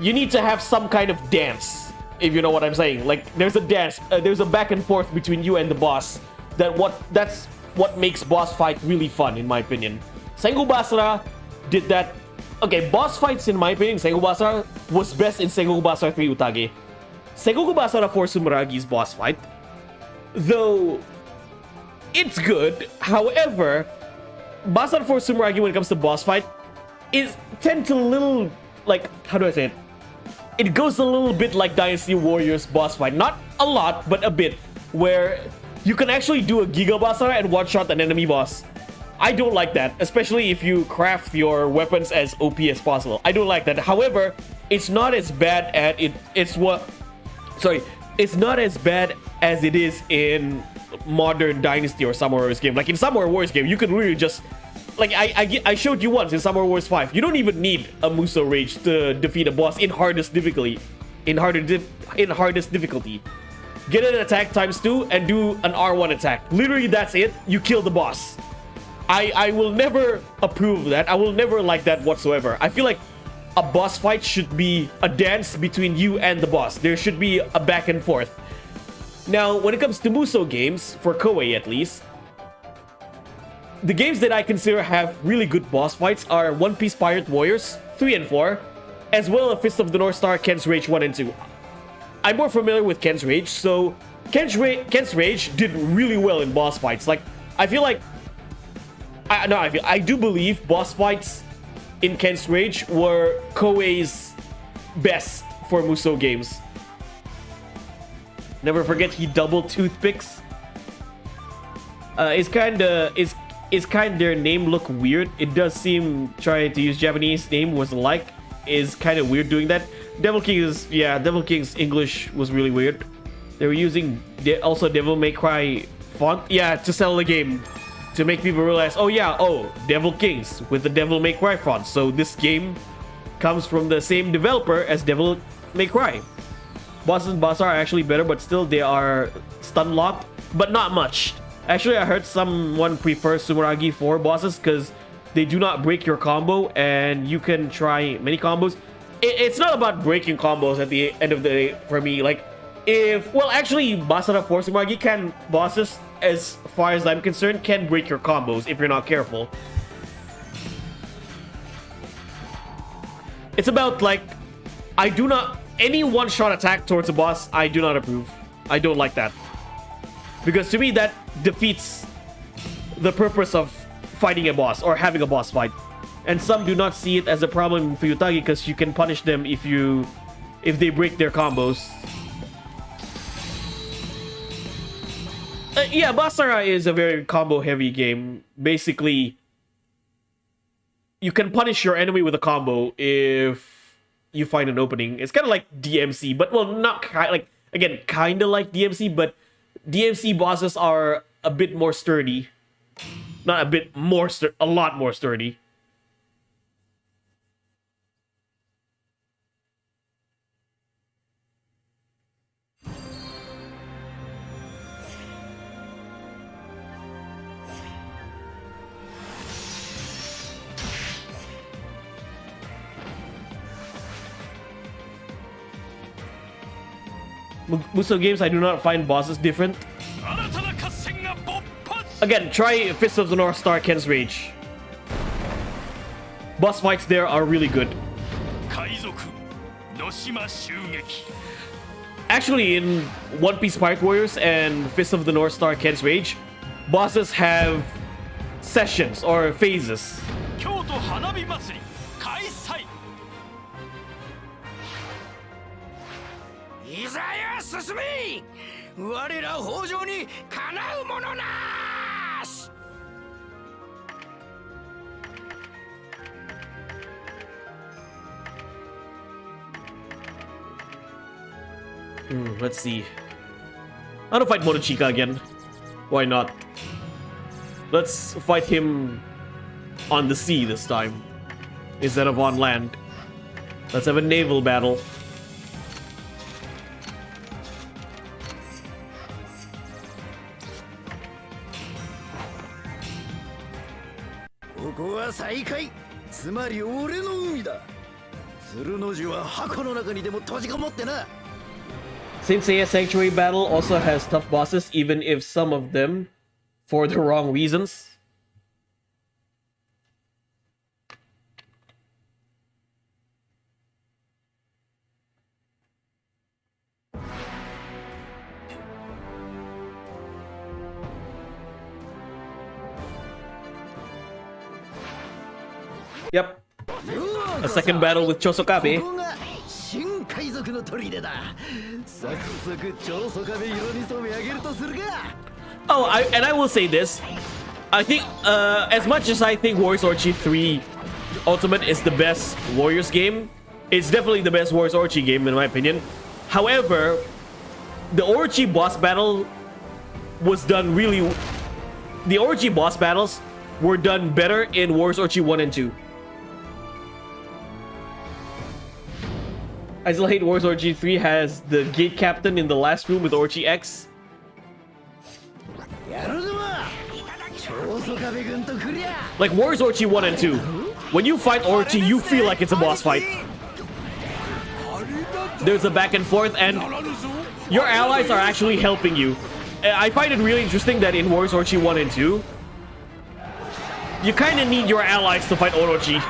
you need to have some kind of dance, if you know what I'm saying. Like, there's a dance, there's a back and forth between you and the boss. That's what makes boss fight really fun, in my opinion. Sengoku Basara did that. Okay, boss fights, in my opinion, Sengoku Basara was best in Sengoku Basara 3 Utage. Sengoku Basara 4 Sumeragi's boss fight, though it's good. However, Basara 4 Sumeragi, when it comes to boss fight, tend to little, like, how do I say it? It goes a little bit like Dynasty Warriors boss fight. Not a lot, but a bit. Where you can actually do a Giga Basara and one-shot an enemy boss. I don't like that, especially if you craft your weapons as OP as possible. I don't like that. However, it's not as bad at it. It's not as bad as it is in modern Dynasty or Summer Wars game. Like in Summer Wars game, you can really just, like I showed you once in Summer Wars 5. You don't even need a musou rage to defeat a boss in hardest difficulty. In hardest difficulty, get an attack ×2 and do an R1 attack. Literally, that's it. You kill the boss. I will never approve that. I will never like that whatsoever. I feel like a boss fight should be a dance between you and the boss. There should be a back and forth. Now, when it comes to musou games, for Koei at least, the games that I consider have really good boss fights are One Piece Pirate Warriors 3 and 4, as well as Fist of the North Star, Ken's Rage 1 and 2. I'm more familiar with Ken's Rage, so Ken's Rage did really well in boss fights. Like, I feel like I do believe boss fights in Ken's Rage were Koei's best for musou games. Never forget he doubled toothpicks. It's kind their name look weird. It does seem trying to use Japanese name was like is kind of weird doing that. Devil King's English was really weird. They were using also Devil May Cry font, to sell the game, to make people realize, Devil Kings with the Devil May Cry font. So this game comes from the same developer as Devil May Cry. Bosses and boss are actually better, but still they are stun locked, but not much. Actually, I heard someone prefers Sumeragi 4 bosses because they do not break your combo and you can try many combos. It's not about breaking combos at the end of the day for me. Like, actually, Basara 4 Sumeragi bosses, as far as I'm concerned, can break your combos if you're not careful. It's about, like, any one-shot attack towards a boss, I do not approve. I don't like that. Because to me, that defeats the purpose of fighting a boss or having a boss fight. And some do not see it as a problem for Utage because you can punish them if they break their combos. Yeah, Basara is a very combo heavy game. Basically, you can punish your enemy with a combo if you find an opening. It's kind of like DMC, but well, not like, again, kind of like DMC, but DMC bosses are a bit more sturdy. Not a bit more, a lot more sturdy. Musou games, I do not find bosses different. Again, try Fist of the North Star Ken's Rage. Boss fights there are really good. Actually, in One Piece Pirate Warriors and Fist of the North Star Ken's Rage, bosses have sessions or phases. Let's see. I want to fight Motochika again. Why not? Let's fight him on the sea this time instead of on land. Let's have a naval battle. Saint Seiya Sanctuary Battle also has tough bosses, even if some of them for the wrong reasons. Yep. A second battle with Chosokabe. Oh, I will say this. I think, as much as I think Warriors Orgy 3 Ultimate is the best Warriors game, it's definitely the best Warriors Orgy game in my opinion. However, the Orgy boss battle was done really... The Orgy boss battles were done better in Warriors Orgy 1 and 2. I still hate Warriors Orgy 3 has the gate captain in the last room with Orgy X. Like Warriors Orgy 1 and 2. When you fight Orgy, you feel like it's a boss fight. There's a back and forth and your allies are actually helping you. I find it really interesting that in Warriors Orgy 1 and 2, you kind of need your allies to fight Orochi.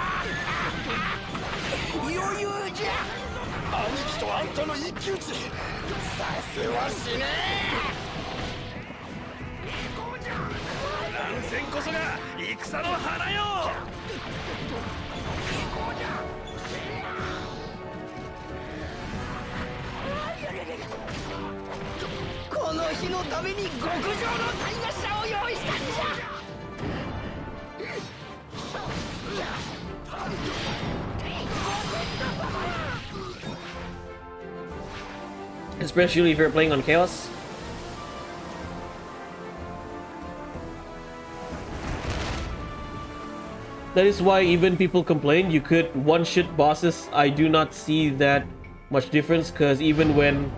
Especially if you're playing on Chaos. That is why even people complain you could one-shot bosses. I do not see that much difference because even when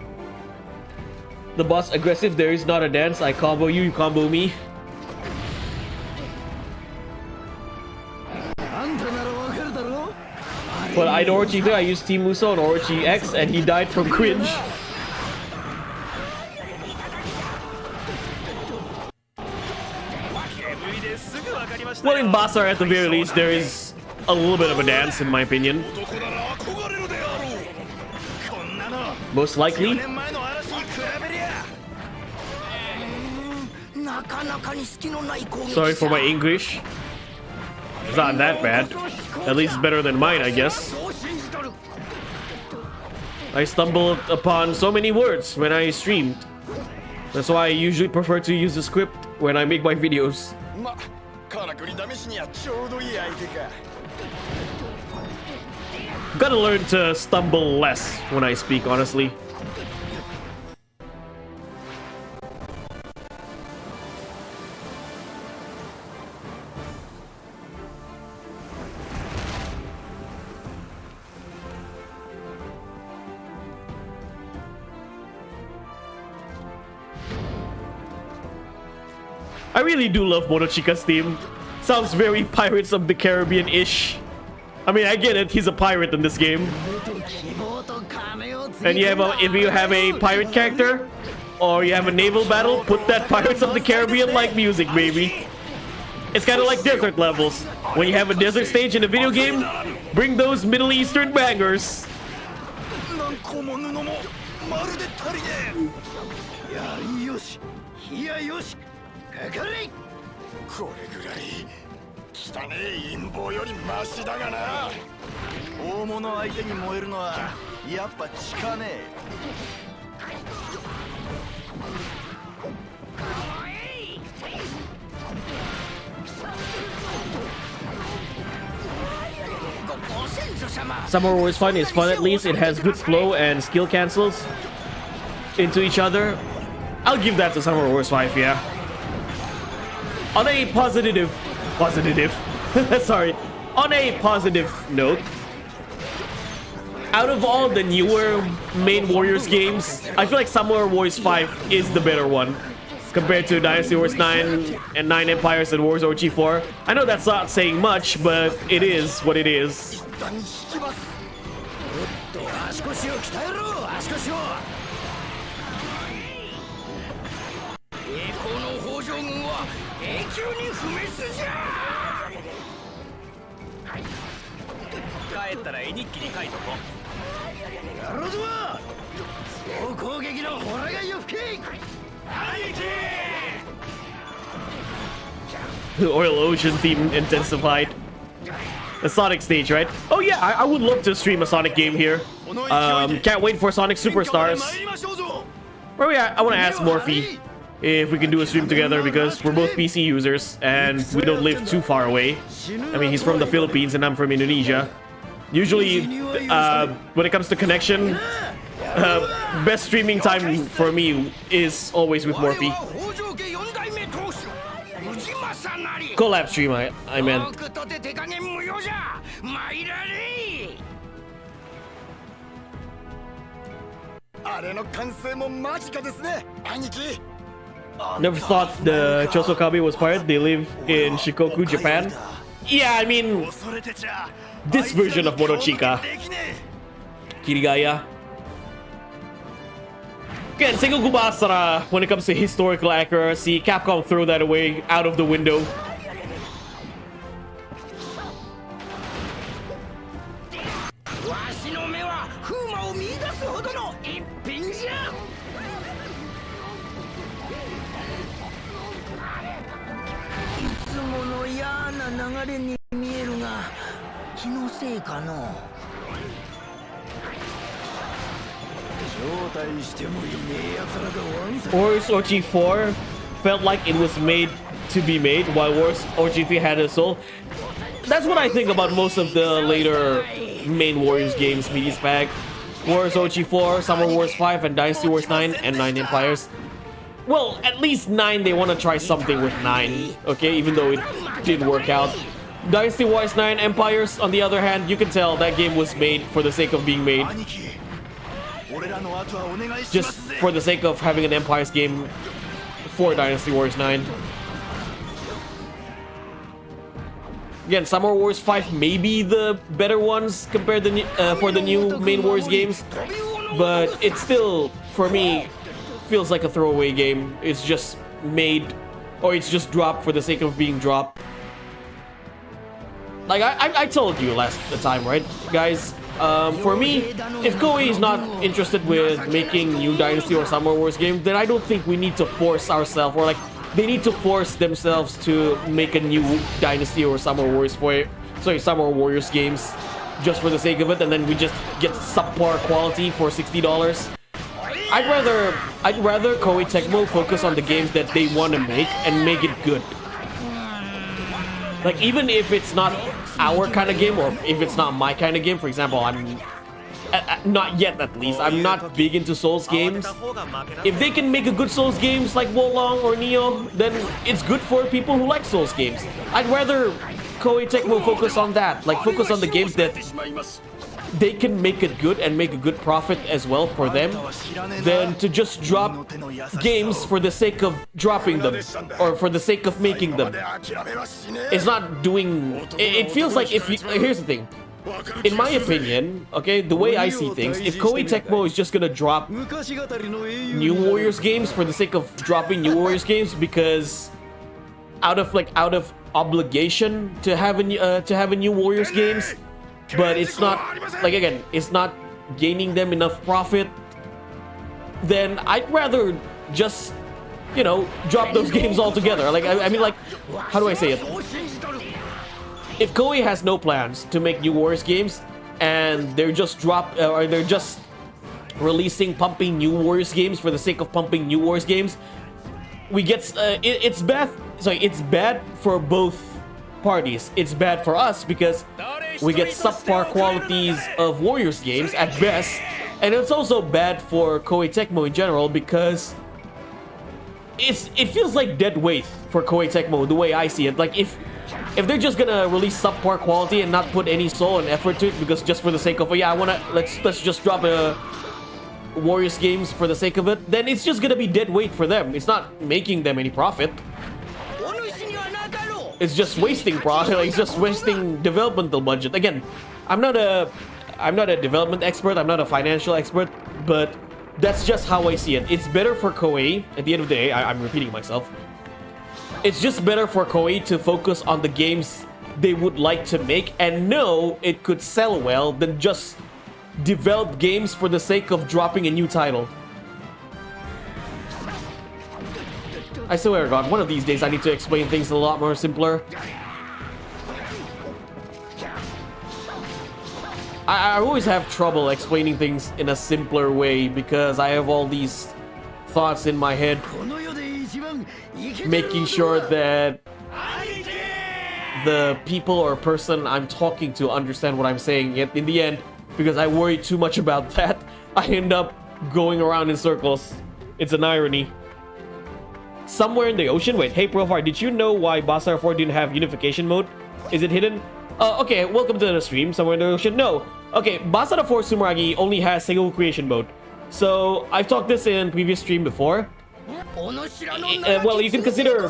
the boss aggressive, there is not a dance. I combo you, you combo me. But I know Orochi 3, I used Team Musou on Orochi X and he died from cringe. Well, in Basara at the very least, there is a little bit of a dance in my opinion. Most likely. Sorry for my English. It's not that bad. At least better than mine, I guess. I stumbled upon so many words when I streamed. That's why I usually prefer to use the script when I make my videos. Gotta learn to stumble less when I speak, honestly. I really do love Monochika's theme. Sounds very Pirates of the Caribbean-ish. I mean, I get it, he's a pirate in this game. And you have if you have a pirate character, or you have a naval battle, put that Pirates of the Caribbean-like music, baby. It's kind of like desert levels. When you have a desert stage in a video game, bring those Middle Eastern bangers. Samurai Wars fun is fun, at least. It has good flow and skill cancels into each other. I'll give that to Samurai Wars 5, yeah. On a positive sorry, on a positive note, out of all the newer main Warriors games, I feel like Samurai Wars 5 is the better one compared to Dynasty Wars 9 and 9 Empires and Wars OG 4. I know that's not saying much, but it is what it is. The Oil Ocean theme intensified. The Sonic stage, right? Oh yeah, I would love to stream a Sonic game here. Can't wait for Sonic Superstars. Where we at? I want to ask Morphe if we can do a stream together, because we're both PC users and we don't live too far away. I mean, he's from the Philippines and I'm from Indonesia. Usually, when it comes to connection, best streaming time for me is always with Morphe. Collab stream, I meant. Never thought the Chosokabe was pirate. They live in Shikoku, Japan. Yeah, I mean, this version of Monochika. Kirigaya. Again, Sengoku Basara, when it comes to historical accuracy, Capcom throw that away out of the window. Wars OG 4 felt like it was made to be made, while Wars OG 3 had a soul. That's what I think about most of the later main Warriors games, Media Pack. Wars OG 4, Summer Wars 5, and Dynasty Wars 9 and 9 Empires. Well, at least 9, they want to try something with 9, okay, even though it didn't work out. Dynasty Wars 9 Empires, on the other hand, you can tell that game was made for the sake of being made. Just for the sake of having an Empires game for Dynasty Wars 9. Again, Summer Wars 5 may be the better ones compared to for the new main Wars games, but it still, for me, feels like a throwaway game. It's just made, or it's just dropped for the sake of being dropped. Like I told you last time, right, guys? For me, if Koei is not interested with making new Dynasty or Summer Wars games, then I don't think we need to force ourselves or like they need to force themselves to make a new Dynasty or Summer Warriors games just for the sake of it, and then we just get subpar quality for $60. I'd rather Koei Tecmo focus on the games that they want to make and make it good. Like, even if it's not our kind of game, or if it's not my kind of game. For example, I'm not yet, at least, I'm not big into Souls games. If they can make a good Souls games like Wolong or Nioh, then it's good for people who like Souls games. I'd rather Koei Tecmo focus on that, like focus on the games that they can make it good and make a good profit as well for them, than to just drop games for the sake of dropping them or for the sake of making them. It's not doing. It feels like if you, here's the thing. In my opinion, okay, the way I see things, if Koei Tecmo is just gonna drop New Warriors games for the sake of dropping New Warriors games because out of obligation to have a New Warriors games, but it's not, like, again, it's not gaining them enough profit, then I'd rather just, you know, drop those games altogether. Like, I mean, like, how do I say it? If Koei has no plans to make New Warriors games and they're just pumping New Warriors games for the sake of pumping New Warriors games, we get it's bad. Sorry, it's bad for both parties. It's bad for us because we get subpar qualities of Warriors games at best, and it's also bad for Koei Tecmo in general because it feels like dead weight for Koei Tecmo the way I see it. Like, if they're just gonna release subpar quality and not put any soul and effort to it because just for the sake of, oh yeah, let's just drop a Warriors games for the sake of it, then it's just gonna be dead weight for them. It's not making them any profit. It's just wasting profit. It's just wasting developmental budget. Again, I'm not a development expert. I'm not a financial expert, but that's just how I see it. It's better for Koei. At the end of the day, I'm repeating myself. It's just better for Koei to focus on the games they would like to make and know it could sell well than just develop games for the sake of dropping a new title. I swear to God, one of these days I need to explain things a lot more simpler. I always have trouble explaining things in a simpler way because I have all these thoughts in my head, making sure that the people or person I'm talking to understand what I'm saying. Yet in the end, because I worry too much about that, I end up going around in circles. It's an irony. Somewhere in the ocean? Wait, hey Profar, did you know why Basara 4 didn't have Unification mode? Is it hidden? Okay, welcome to the stream. Somewhere in the ocean? No. Okay, Basara 4 Sumeragi only has Sengoku Creation mode. So, I've talked this in previous stream before. Well, you can consider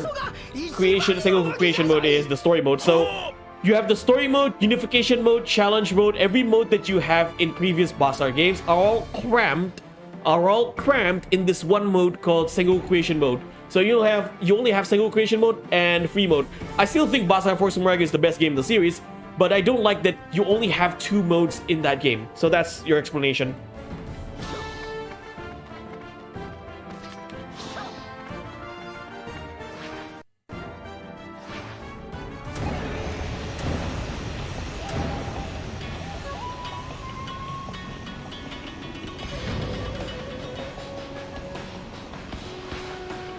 Sengoku Creation mode is the story mode. So, you have the story mode, Unification mode, challenge mode. Every mode that you have in previous Basara games are all crammed in this one mode called Sengoku Creation mode. So you only have Sengoku Creation mode and free mode. I still think Basara 4 Sumeragi is the best game in the series, but I don't like that you only have 2 modes in that game. So that's your explanation.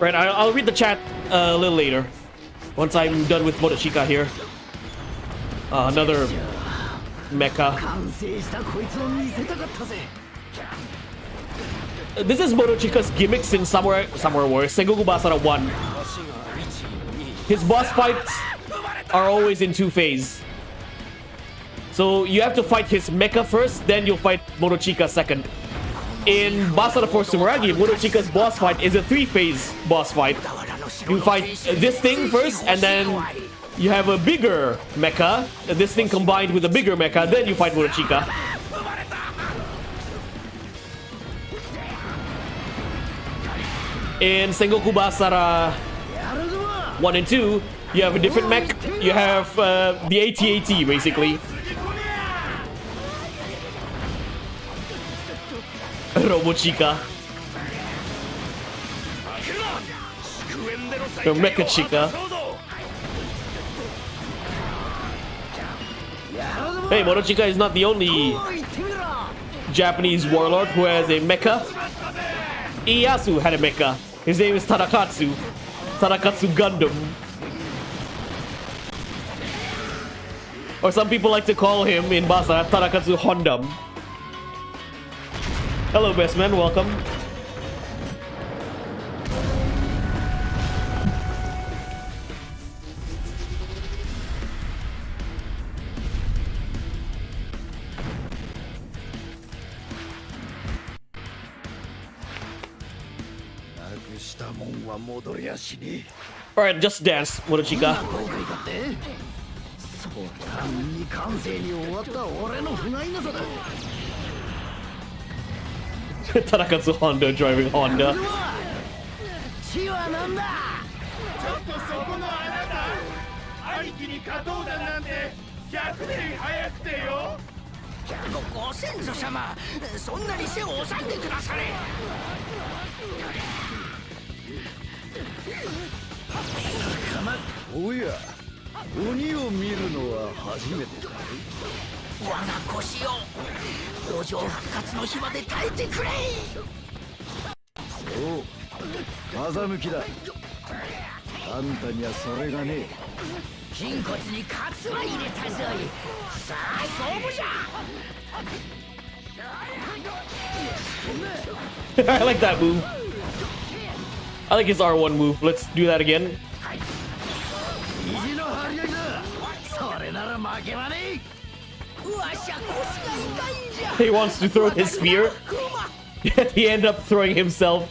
Right, I'll read the chat a little later, once I'm done with Motochika here. Another mecha. This is Motochika's gimmicks in Summer Warriors, Sengoku Basara 1. His boss fights are always in 2 phases. So you have to fight his mecha first, then you'll fight Motochika second. In Basara 4 Sumeragi, Motochika's boss fight is a 3-phase boss fight. You fight this thing first, and then you have a bigger mecha. This thing combined with a bigger mecha, then you fight Motochika. In Sengoku Basara 1 and 2, you have a different mech. You have the AT-AT, basically. The Mecha Chica. Hey, Motochika is not the only Japanese warlord who has a mecha. Ieyasu had a mecha. His name is Tadakatsu. Tadakatsu Gundam. Or some people like to call him in Basara Tadakatsu Hondam. Hello, best man. Welcome. Alright, just dance, Motochika. Tadakatsu Honda driving Honda. ご先祖様、そんなに背を押さんでくだされ。魚、おや、鬼を見るのは初めてだ。我が腰を、道場復活の日まで耐えてくれ。そう、風向きだ。あんたにはそれがねえ。 筋骨にカツは入れたぞい。さあ勝負じゃ。I like that move. I like his R1 move. Let's do that again. He wants to throw his spear. Yet he ended up throwing himself.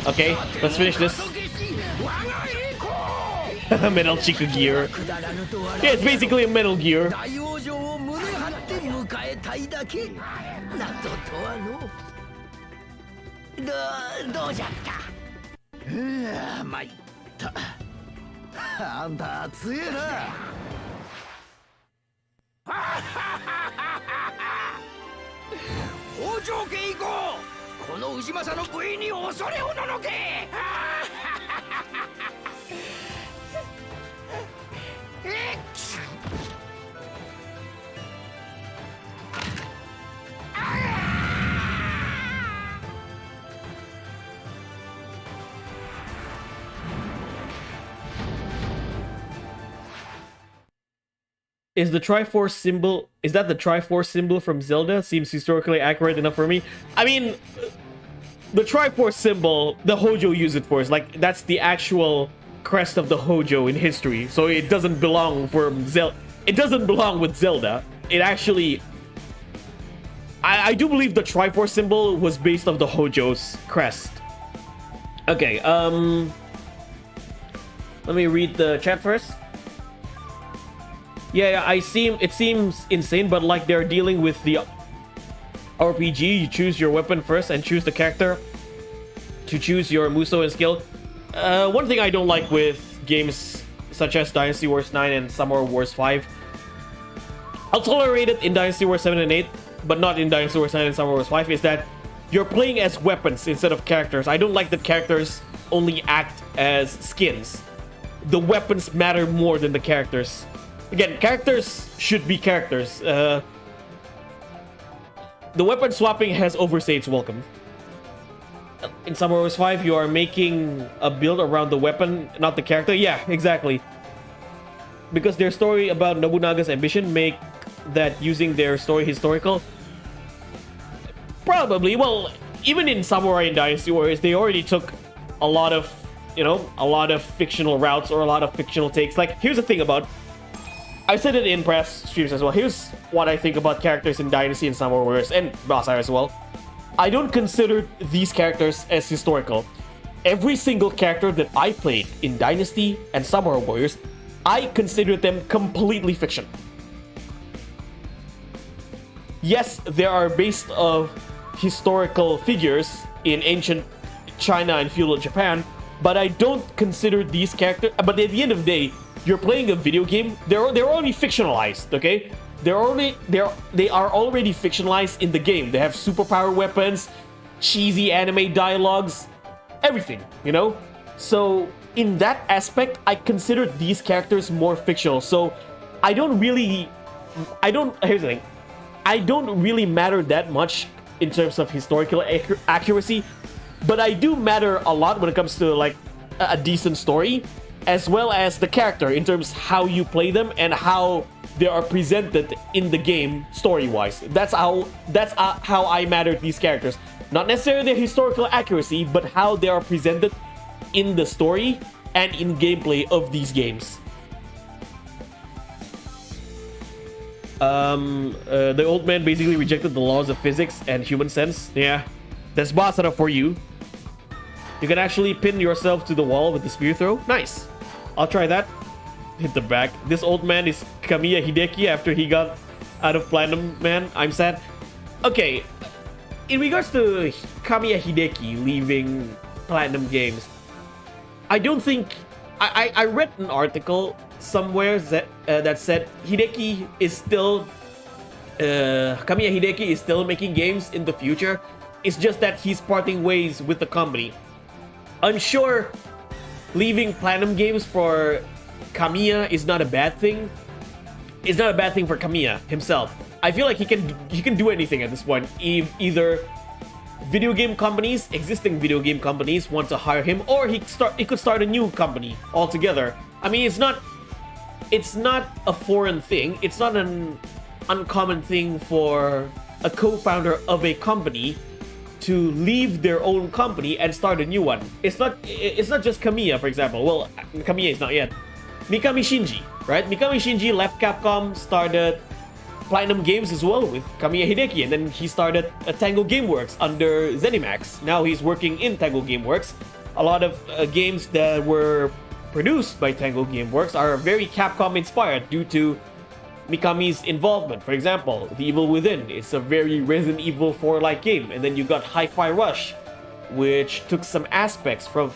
Okay, let's finish this. Metal Chica gear. Yeah, it's basically a Metal Gear. Hojo家行こう。この氏政の部位に恐れおののけ。Is the Triforce symbol, is that the Triforce symbol from Zelda? Seems historically accurate enough for me. I mean, the Triforce symbol, the Hojo use it for, is like, that's the actual crest of the Hojo in history. So it doesn't belong for Zelda. It doesn't belong with Zelda. It actually, I do believe the Triforce symbol was based off the Hojo's crest. Okay, let me read the chat first. Yeah, it seems insane, but like they're dealing with the RPG, you choose your weapon first and choose the character to choose your musou and skill. One thing I don't like with games such as Dynasty Wars 9 and Samurai Wars 5, I'll tolerate it in Dynasty Wars 7 and 8, but not in Dynasty Wars 9 and Samurai Wars 5, is that you're playing as weapons instead of characters. I don't like that characters only act as skins. The weapons matter more than the characters. Again, characters should be characters. The weapon swapping has overstayed its welcome. In Samurai Wars 5, you are making a build around the weapon, not the character. Yeah, exactly. Because their story about Nobunaga's ambition make that using their story historical. Probably. Well, even in Samurai and Dynasty Warriors, they already took a lot of, you know, a lot of fictional routes or a lot of fictional takes. Like, here's the thing about... I said it in press streams as well. Here's what I think about characters in Dynasty and Samurai Warriors and Basara as well. I don't consider these characters as historical. Every single character that I played in Dynasty and Samurai Warriors, I consider them completely fiction. Yes, there are based of historical figures in ancient China and feudal Japan, but I don't consider these characters. But at the end of the day, you're playing a video game. They're already fictionalized, okay? They are already fictionalized in the game. They have superpower weapons, cheesy anime dialogues, everything, you know? So in that aspect, I consider these characters more fictional. So here's the thing. I don't really matter that much in terms of historical accuracy, but I do matter a lot when it comes to like a decent story, as well as the character in terms of how you play them and how they are presented in the game story-wise. That's how I matter these characters. Not necessarily their historical accuracy, but how they are presented in the story and in gameplay of these games. The old man basically rejected the laws of physics and human sense. Yeah, that's Basara for you. You can actually pin yourself to the wall with the spear throw. Nice. I'll try that. Hit the back. This old man is Kamiya Hideki after he got out of Platinum Man. I'm sad. Okay, in regards to Kamiya Hideki leaving Platinum Games, I don't think... I read an article somewhere that said Hideki is still... Kamiya Hideki is still making games in the future. It's just that he's parting ways with the company. I'm sure leaving Platinum Games for Kamiya is not a bad thing. It's not a bad thing for Kamiya himself. I feel like he can do anything at this point. Either video game companies, existing video game companies want to hire him, or he could start a new company altogether. I mean, it's not a foreign thing. It's not an uncommon thing for a co-founder of a company to leave their own company and start a new one. It's not just Kamiya, for example. Well, Kamiya is not yet. Mikami Shinji, right? Mikami Shinji left Capcom, started Platinum Games as well with Kamiya Hideki, and then he started Tango Gameworks under ZeniMax. Now he's working in Tango Gameworks. A lot of games that were produced by Tango Gameworks are very Capcom inspired due to Mikami's involvement. For example, The Evil Within is a very Resident Evil 4-like game, and then you got Hi-Fi Rush, which took some aspects from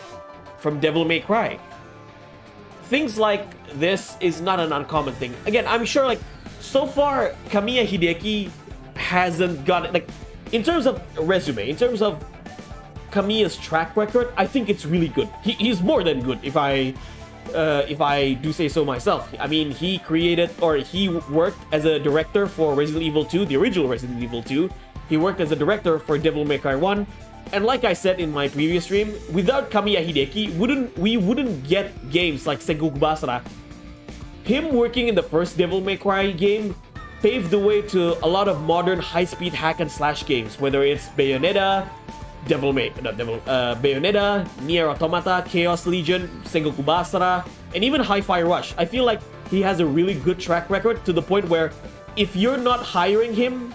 Devil May Cry. Things like this is not an uncommon thing. Again, I'm sure like so far Kamiya Hideki hasn't got it, like in terms of resume, in terms of Kamiya's track record, I think it's really good. He's more than good if I do say so myself. I mean, he worked as a director for Resident Evil 2, the original Resident Evil 2. He worked as a director for Devil May Cry 1. And like I said in my previous stream, without Kamiya Hideki, we wouldn't get games like Sengoku Basara. Him working in the first Devil May Cry game paved the way to a lot of modern high-speed hack and slash games, whether it's Bayonetta, Bayonetta, Nier Automata, Chaos Legion, Sengoku Basara, and even Hi-Fi Rush. I feel like he has a really good track record to the point where if you're not hiring him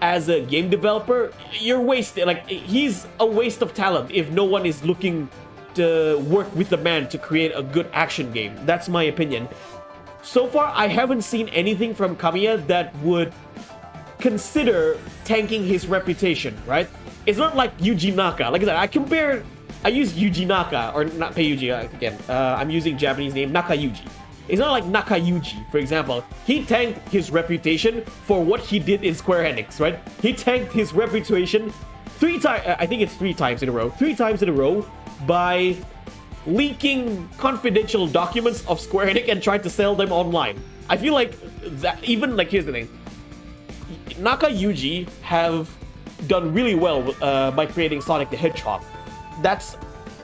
as a game developer, you're wasted. Like, he's a waste of talent if no one is looking to work with the man to create a good action game. That's my opinion. So far, I haven't seen anything from Kamiya that would consider tanking his reputation, right? It's not like Yuji Naka. Like I said, I use Yuji Naka, or not Yuji again. I'm using Japanese name, Nakayuji. It's not like Nakayuji, for example. He tanked his reputation for what he did in Square Enix, right? He tanked his reputation 3 times, I think it's 3 times in a row. 3 times in a row by leaking confidential documents of Square Enix and tried to sell them online. I feel like that, even like, here's the thing. Nakayuji have done really well by creating Sonic the Hedgehog. That's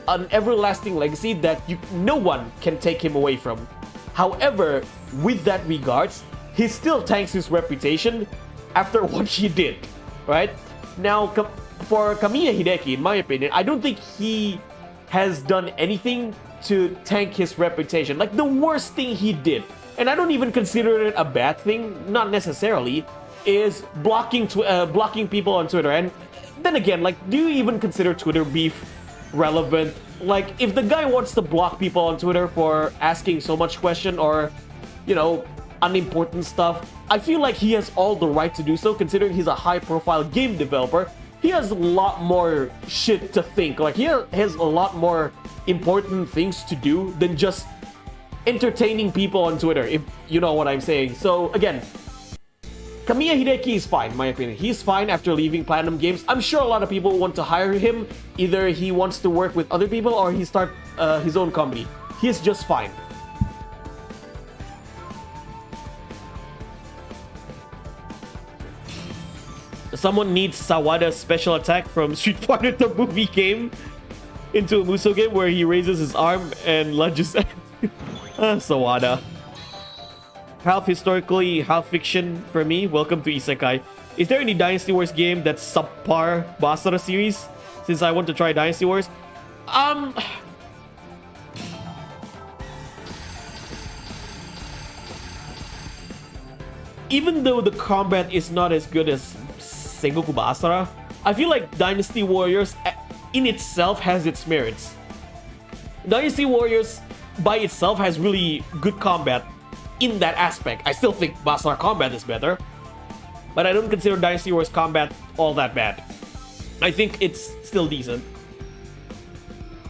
an everlasting legacy that no one can take him away from. However, with that regards, he still tanks his reputation after what he did, right? Now, for Kamiya Hideki, in my opinion, I don't think he has done anything to tank his reputation. Like, the worst thing he did, and I don't even consider it a bad thing, not necessarily, is blocking people on Twitter. And then again, like, do you even consider Twitter beef relevant? Like, if the guy wants to block people on Twitter for asking so much question or, you know, unimportant stuff, I feel like he has all the right to do so, considering he's a high-profile game developer. He has a lot more shit to think. Like, he has a lot more important things to do than just entertaining people on Twitter, if you know what I'm saying. So, again, Kamiya Hideki is fine, in my opinion. He's fine after leaving Platinum Games. I'm sure a lot of people want to hire him. Either he wants to work with other people or he his own company. He is just fine. Someone needs Sawada's special attack from Street Fighter the movie game into a musou game where he raises his arm and lunges at Sawada. Half historically, half fiction for me. Welcome to Isekai. Is there any Dynasty Wars game that's subpar Basara series? Since I want to try Dynasty Wars. Even though the combat is not as good as Sengoku Basara, I feel like Dynasty Warriors in itself has its merits. Dynasty Warriors by itself has really good combat in that aspect. I still think Basara combat is better, but I don't consider Dynasty Wars combat all that bad. I think it's still decent.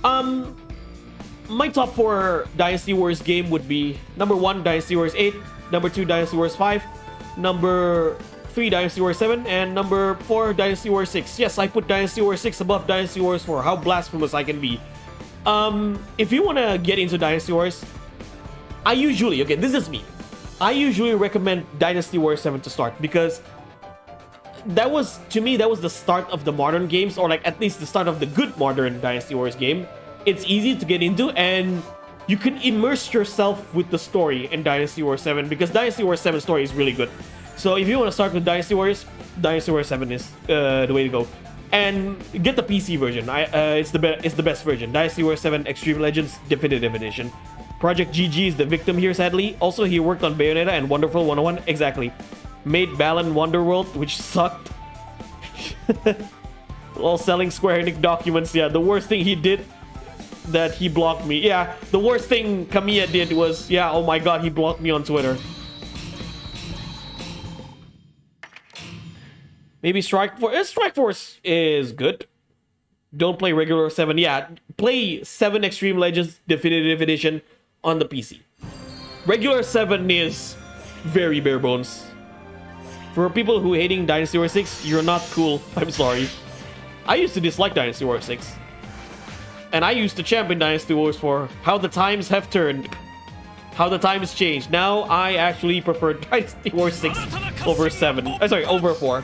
My top 4 Dynasty Wars game would be number 1 Dynasty Wars 8, number 2 Dynasty Wars 5, number 3 Dynasty Wars 7, and number 4 Dynasty Wars 6. Yes, I put Dynasty Wars 6 above Dynasty Wars 4. How blasphemous I can be. If you want to get into Dynasty Wars, I usually, okay, this is me. I usually recommend Dynasty Wars 7 to start because that was, to me, that was the start of the modern games, or like at least the start of the good modern Dynasty Wars game. It's easy to get into and you can immerse yourself with the story in Dynasty Wars 7 because Dynasty Wars 7 story is really good. So if you want to start with Dynasty Wars 7 is the way to go. And get the PC version. It's the best version. Dynasty Wars 7 Extreme Legends Definitive Edition. Project GG is the victim here, sadly. Also, he worked on Bayonetta and Wonderful 101. Exactly. Made Balan Wonderworld, which sucked. While selling Square Enix documents. Yeah, the worst thing he did, that he blocked me. Yeah, the worst thing Kamiya did was, yeah, oh my god, he blocked me on Twitter. Maybe Strike Force. Strike Force is good. Don't play regular 7. Yeah, play 7 Extreme Legends Definitive Edition on the PC. Regular 7 is very bare bones. For people who hating Dynasty Wars 6, you're not cool. I'm sorry. I used to dislike Dynasty Wars 6. And I used to champion Dynasty Wars for how the times have turned. How the times changed. Now I actually prefer Dynasty Wars 6 over 7. Sorry, over 4.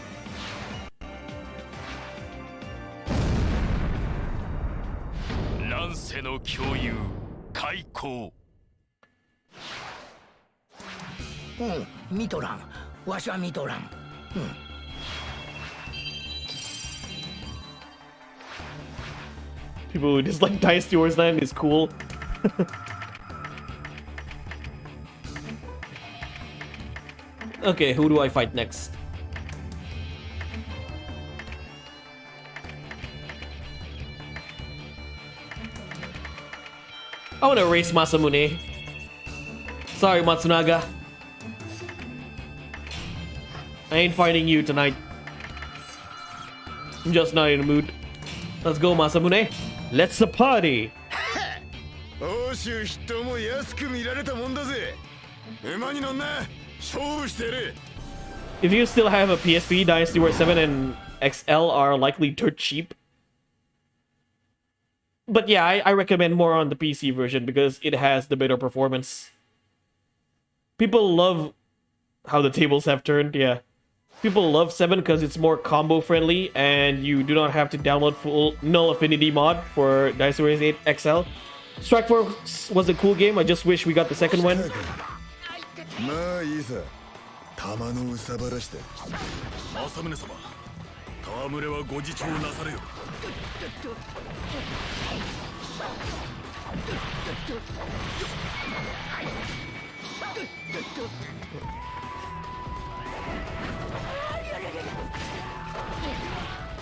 People who dislike Dynasty Wars 9 is cool. Okay, who do I fight next? I want to race Masamune. Sorry, Matsunaga. I ain't fighting you tonight. I'm just not in the mood. Let's go, Masamune. Let's party. If you still have a PSP, Dynasty Wars 7 and XL are likely dirt cheap. But yeah, I recommend more on the PC version because it has the better performance. People love how the tables have turned, yeah. People love 7 because it's more combo friendly and you do not have to download full null affinity mod for Dynasty Wars 8 XL. Strike Force was a cool game, I just wish we got the second one.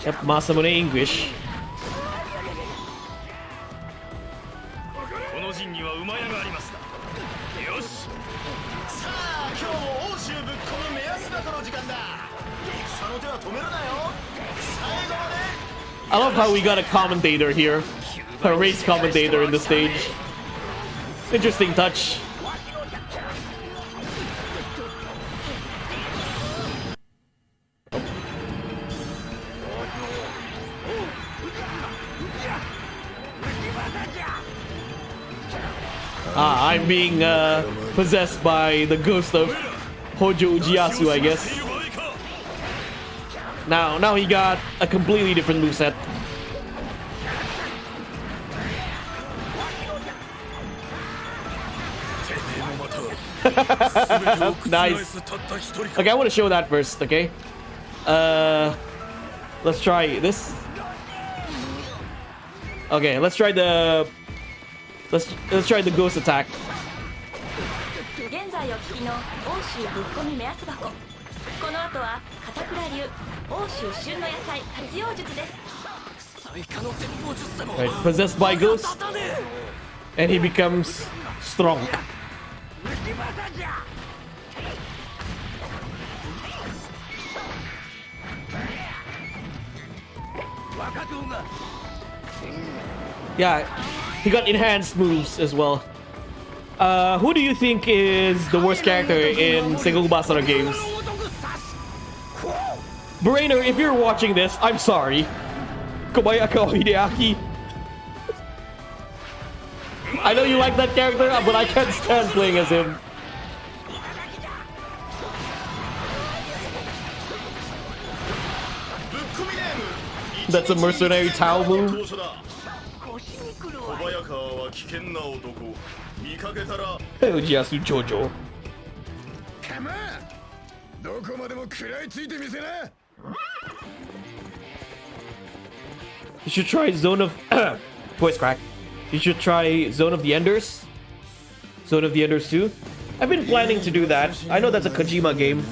Yep, Masamune English. I love how we got a commentator here. A race commentator in the stage. Interesting touch. I'm being possessed by the ghost of Hojo Ujimasa, I guess. Now he got a completely different moveset. Nice. Okay, I want to show that first. Okay. Let's try this. Okay, let's try the ghost attack. Right, possessed by ghost, and he becomes strong. Yeah, he got enhanced moves as well. Who do you think is the worst character in Sengoku Basara games? Brainer, if you're watching this, I'm sorry. Kobayaka Hideaki. I know you like that character, but I can't stand playing as him. That's a mercenary Tao move. Ujiyasu Jojo. You should try Zone of voice crack. You should try Zone of the Enders. Zone of the Enders 2. I've been planning to do that. I know that's a Kojima game.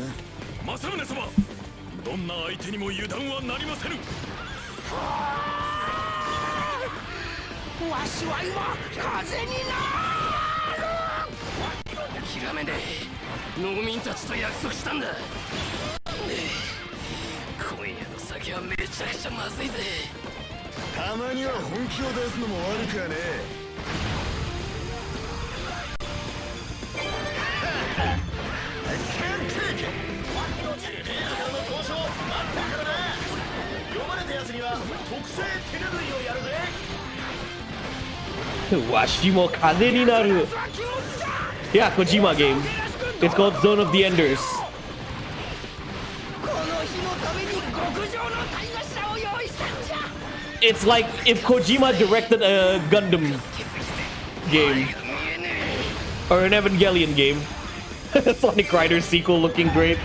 Washimo Kaze ni naru. Yeah, Kojima game. It's called Zone of the Enders. It's like if Kojima directed a Gundam game or an Evangelion game. Sonic Riders sequel looking great.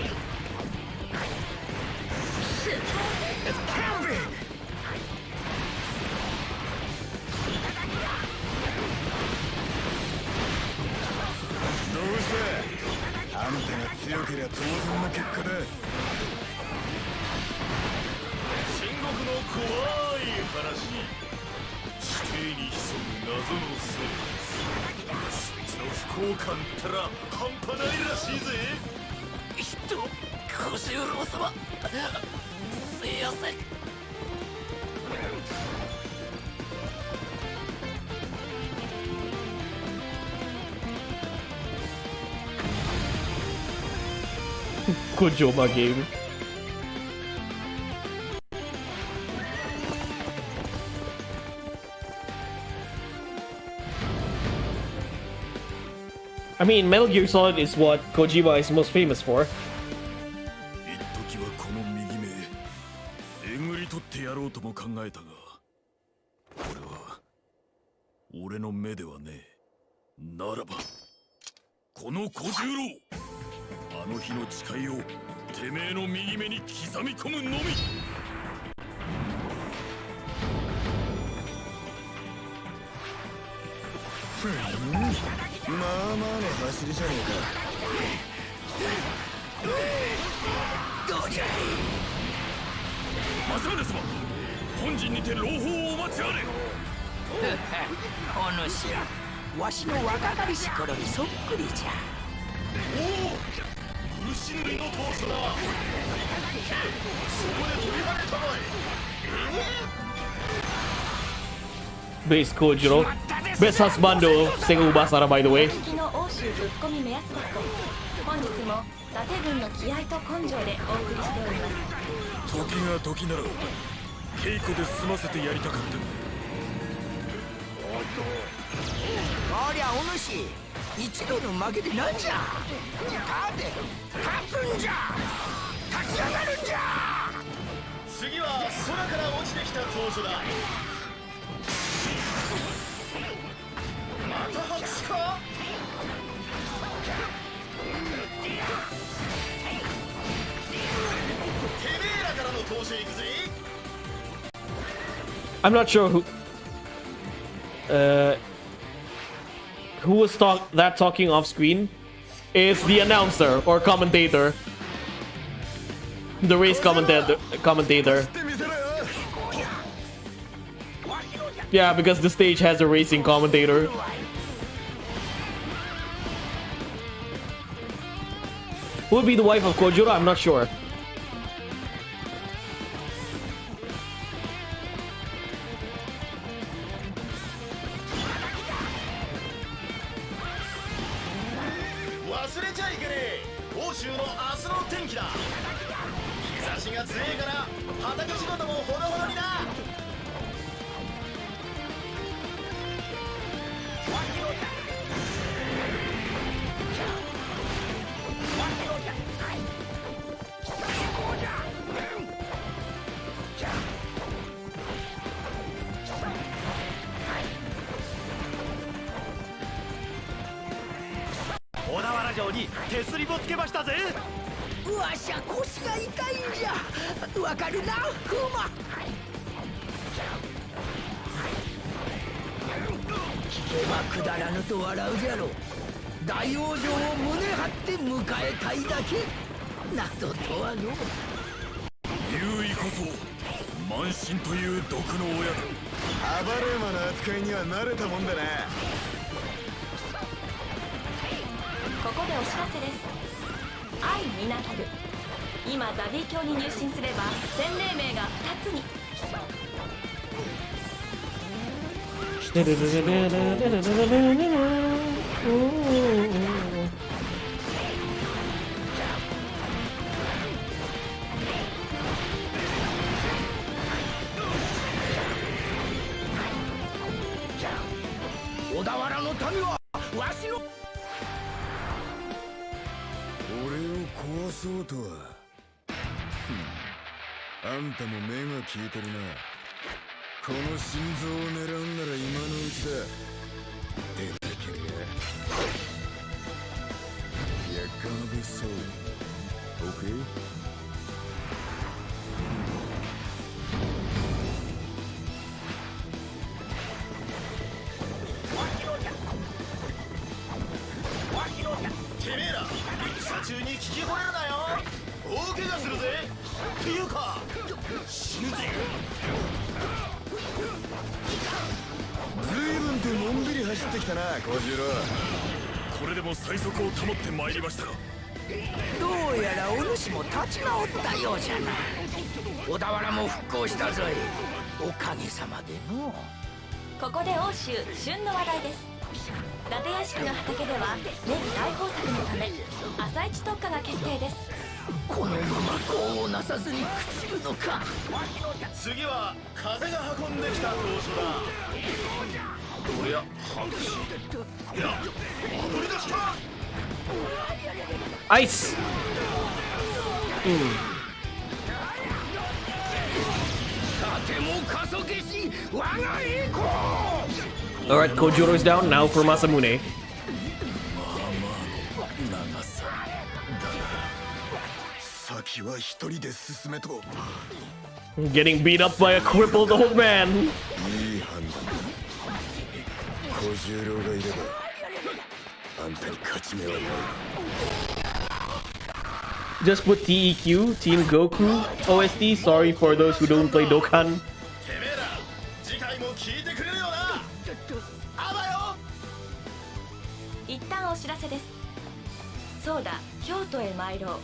Kojima game. I mean, Metal Gear Solid is what Kojima is most famous for. Base Kojiro. Best husbando of Sengoku Basara, by the way. りゃお主一度の負けでなんじゃ。勝て勝つんじゃ。立ち上がるんじゃ。次は空から落ちてきた当初だ。また拍手か。てめえらからの投手行くぜ。 I'm not sure who was talking off screen. Is the announcer or commentator, the race commentator. Yeah, because the stage has a racing commentator. Who would be the wife of Kojiro? I'm not sure.わしゃ腰が痛いんじゃ。わかるなフーマ。聞けばくだらぬと笑うじゃろ。大往生を胸張って迎えたいだけなどとはの。優位こそ慢心という毒の親だ。暴れ馬の扱いには慣れたもんだな。ここでお知らせです。愛みなぎる。今ザビー教に入信すれば洗礼名が2つに。小田原の民はわしの。俺を壊そうとは。あんたも目が利いてるな。この心臓を狙うんなら今のうちだ。出たけりゃ。やかまべそう。オッケー。てめえら戦中に聞き惚れるなよ。大怪我するぜ。っていうか死ぬぜ。随分とのんびり走ってきたな小次郎。これでも最速を保ってまいりました。どうやらお主も立ち直ったようじゃな。小田原も復興したぞい。おかげさまでの。ここで欧州旬の話題です。伊達屋敷の畑ではネギ大豊作のため朝市特価が決定です。このまま功をなさずに朽ちるのか。次は風が運んできた当初だ。こりゃ拍手。いや踊り出した。アイス。さても加速し我が栄光。Alright, Kojiro is down. Now for Masamune. Getting beat up by a crippled old man. Just put TEQ, Team Goku, OST. Sorry for those who don't play Dokkan. 一旦お知らせです。そうだ、京都へ参ろう。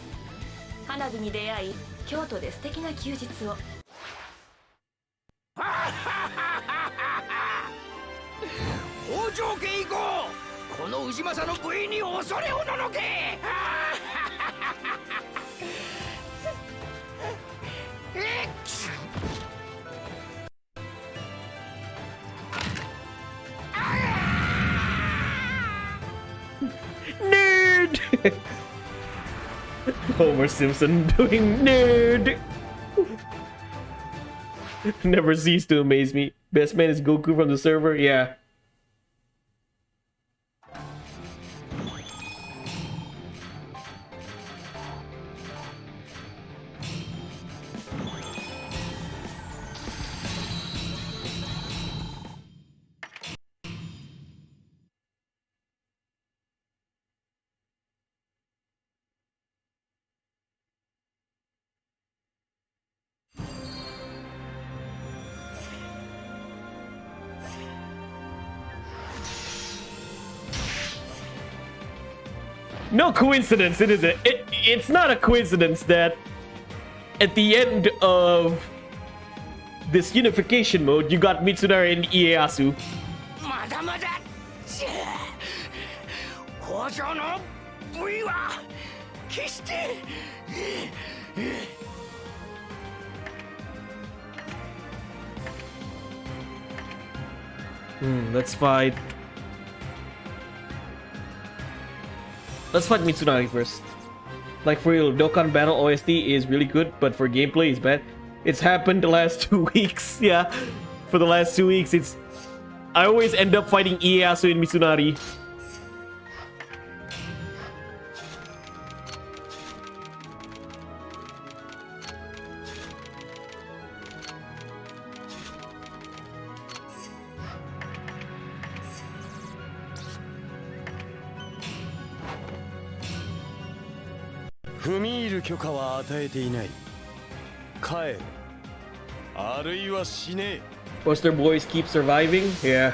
花火に出会い、京都で素敵な休日を。北条家行こう。この氏政の部員に恐れおののけ。Nerd! Homer Simpson doing nerd! Never cease to amaze me. Best man is Goku from the server? Yeah. No coincidence, it isn't. It's not a coincidence that at the end of this unification mode, you got Mitsunari and Ieyasu. まだまだ北条の V は決して Let's fight. Let's fight Mitsunari first. Like for real, Dokkan Battle OST is really good, but for gameplay it's bad. It's happened the last 2 weeks. Yeah, for the last 2 weeks, I always end up fighting Ieyasu and Mitsunari. Buster boys keep surviving? Yeah.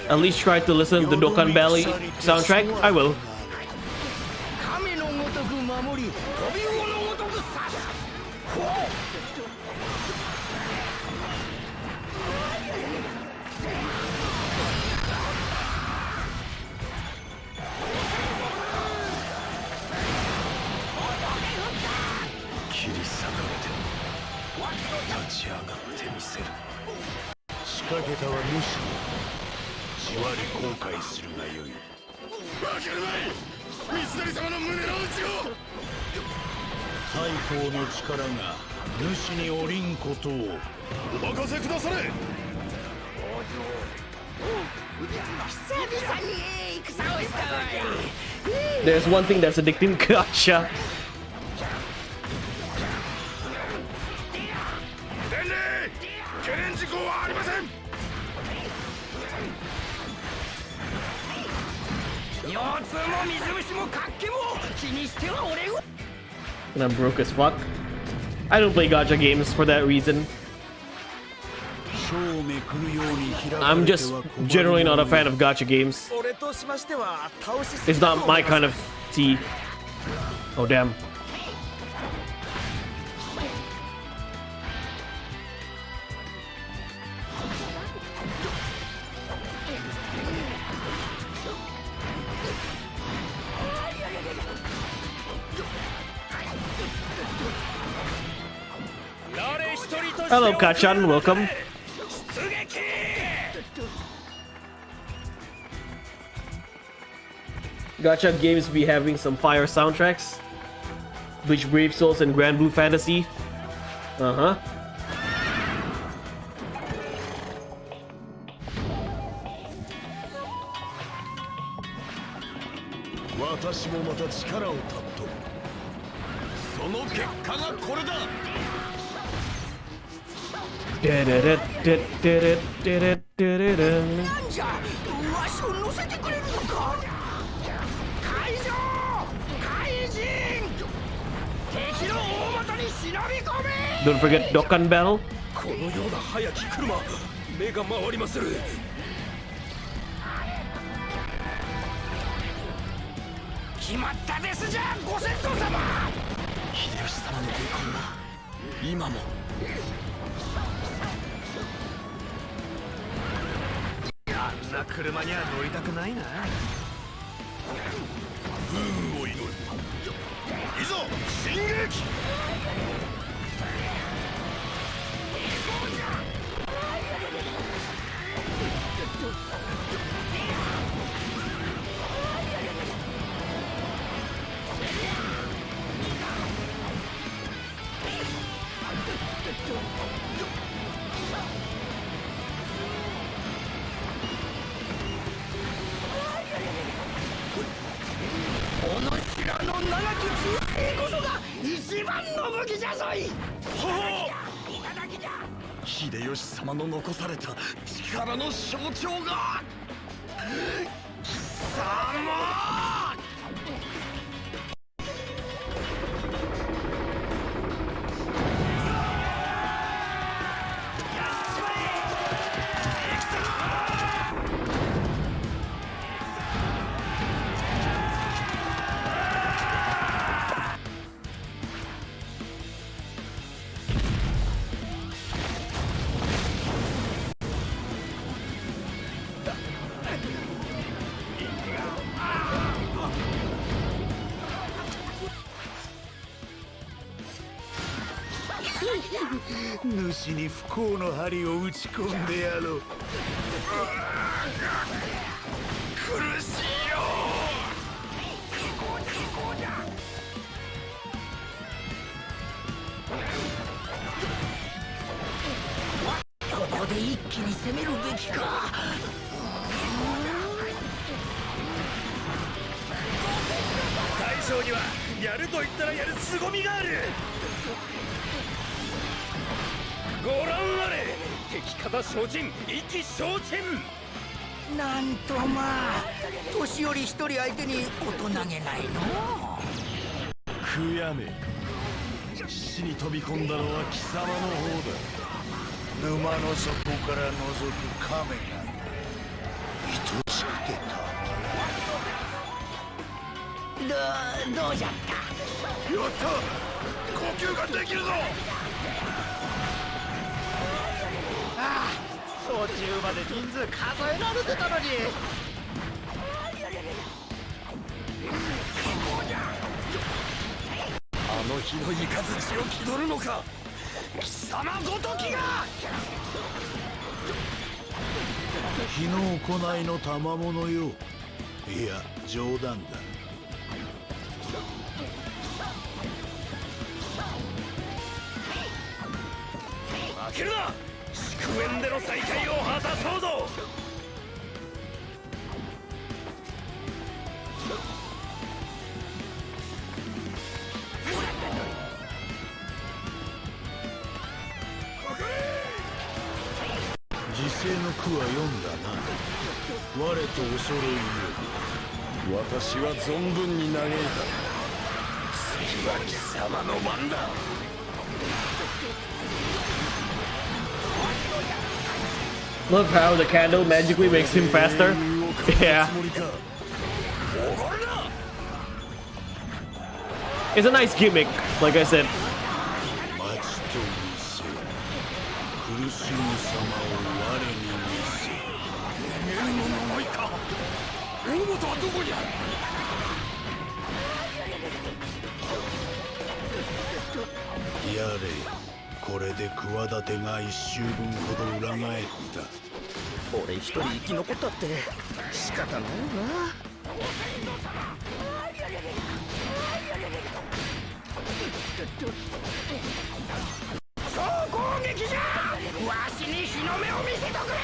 at least try to listen to the Dokkan Belly soundtrack, I will. 亀のごとく守り飛び魚のごとく刺す。ほう。切り裂かれて立ち上がってみせる。仕掛けたは無視。じわり後悔するがよい。負けるまい。三成様の胸の内を。太閤の力が主に降りんことをお任せくだされ。久々に戦をしたわい。 There's one thing that's addicting. Gotcha. 伝令懸念事項はありません。腰痛も水虫も活気も気にしてはおれんわ。 And I'm broke as fuck. I don't play gacha games for that reason. I'm just generally not a fan of gacha games. It's not my kind of tea. Oh damn. Hello, Kachan. Welcome. Gacha games be having some fire soundtracks. Bleach Brave Souls and Grand Blue Fantasy. Uh-huh. 私もまた力をたっとる。その結果がこれだ。なんじゃ、わしを乗せてくれるのか。海上怪人、敵の大股に忍び込め。 Don't forget Dokkan Battle. このような早き車、目が回りまする。決まったですじゃ、ご先祖様。秀吉様の栄光は今も。あんな車には乗りたくないな。不運を祈る。いざ進撃。この城の長き忠誠こそが一番の武器じゃぞい。秀吉様の残された力の象徴が貴様。主に不幸の針を打ち込んでやろう。苦しいよ。ここで一気に攻めるべきか。大将にはやると言ったらやる凄みがある。ご覧あれ、敵方精進、意気消沈。なんとまあ、年寄り一人相手に大人げないの。悔やめ。死に飛び込んだのは貴様の方だ。沼の底から覗く亀が。どうじゃった。やった、呼吸ができるぞ。ああ、途中まで人数数えられてたのに。あの日の雷を気取るのか、貴様ごときが。日の行いの賜物よ。いや、冗談だ。負けるな。祝宴での再会を果たそうぞ。時世の句は読んだな。我と恐れ入る。私は存分に嘆いた。次は貴様の番だ。Love how the candle magically makes him faster. Yeah. It's a nice gimmick, like I said. 待ちと見せ、苦しむ様を我に見せ。逃げるのもないか。大本はどこにある。やれ、これで企てが一周分ほど裏返った。俺一人生き残ったって仕方ないよな。総攻撃じゃ。わしに日の目を見せとくれ。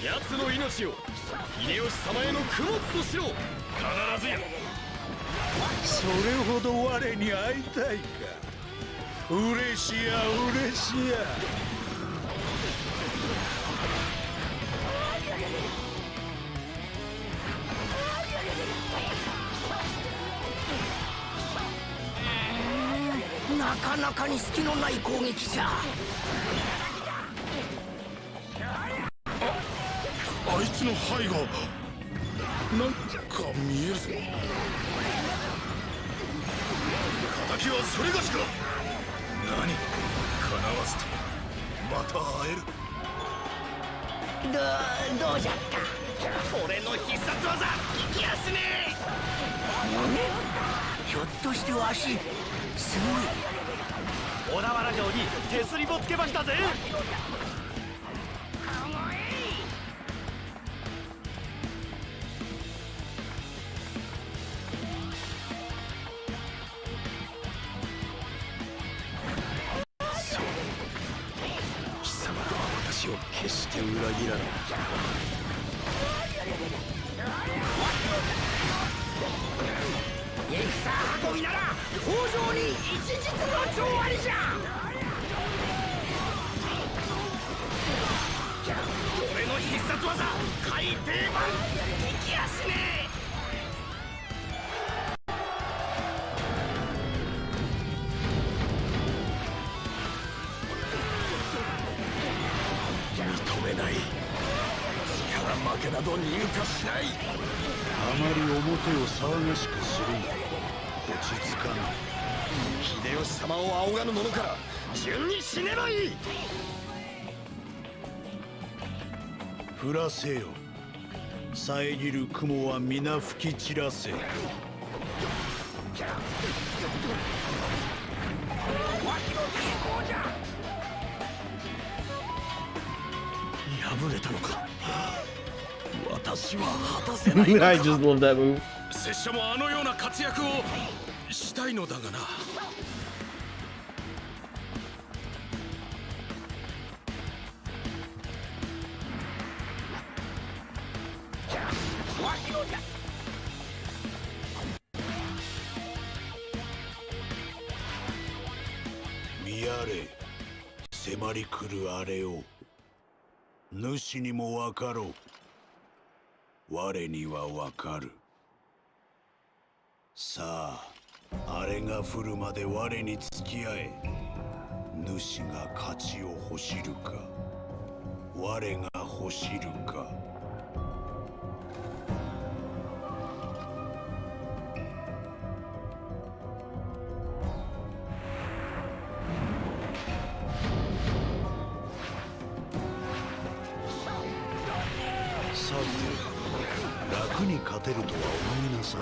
奴の命を秀吉様への供物としろ。必ずや。それほど我に会いたいか。嬉しや嬉しや。なかなかに隙のない攻撃じゃ。あいつの背後なんか見えるぞ。敵はそれがしか。何、叶わずとまた会える。どうじゃった。俺の必殺技激安ね。ひょっとしてわしすごい。小田原城に手すりもつけましたぜ。決して裏切らない。戦運びなら北条に一日の長ありじゃ。俺の必殺技海底版激安ね。認めない。力負けなど認可しない。あまり表を騒がしくするな。落ち着かない。秀吉様を仰がぬ者から順に死ねばいい。降らせよ。遮る雲は皆吹き散らせ。敗れたのか。私は果たせないのか。I just love that move. 拙者もあのような活躍をしたいのだがな。見やれ、迫り来るあれを。主にもわかろう。我にはわかる。さあ、あれが降るまで我に付き合え。主が勝ちを欲しるか、我が欲しるか。さて、楽に勝てるとは思いなさい。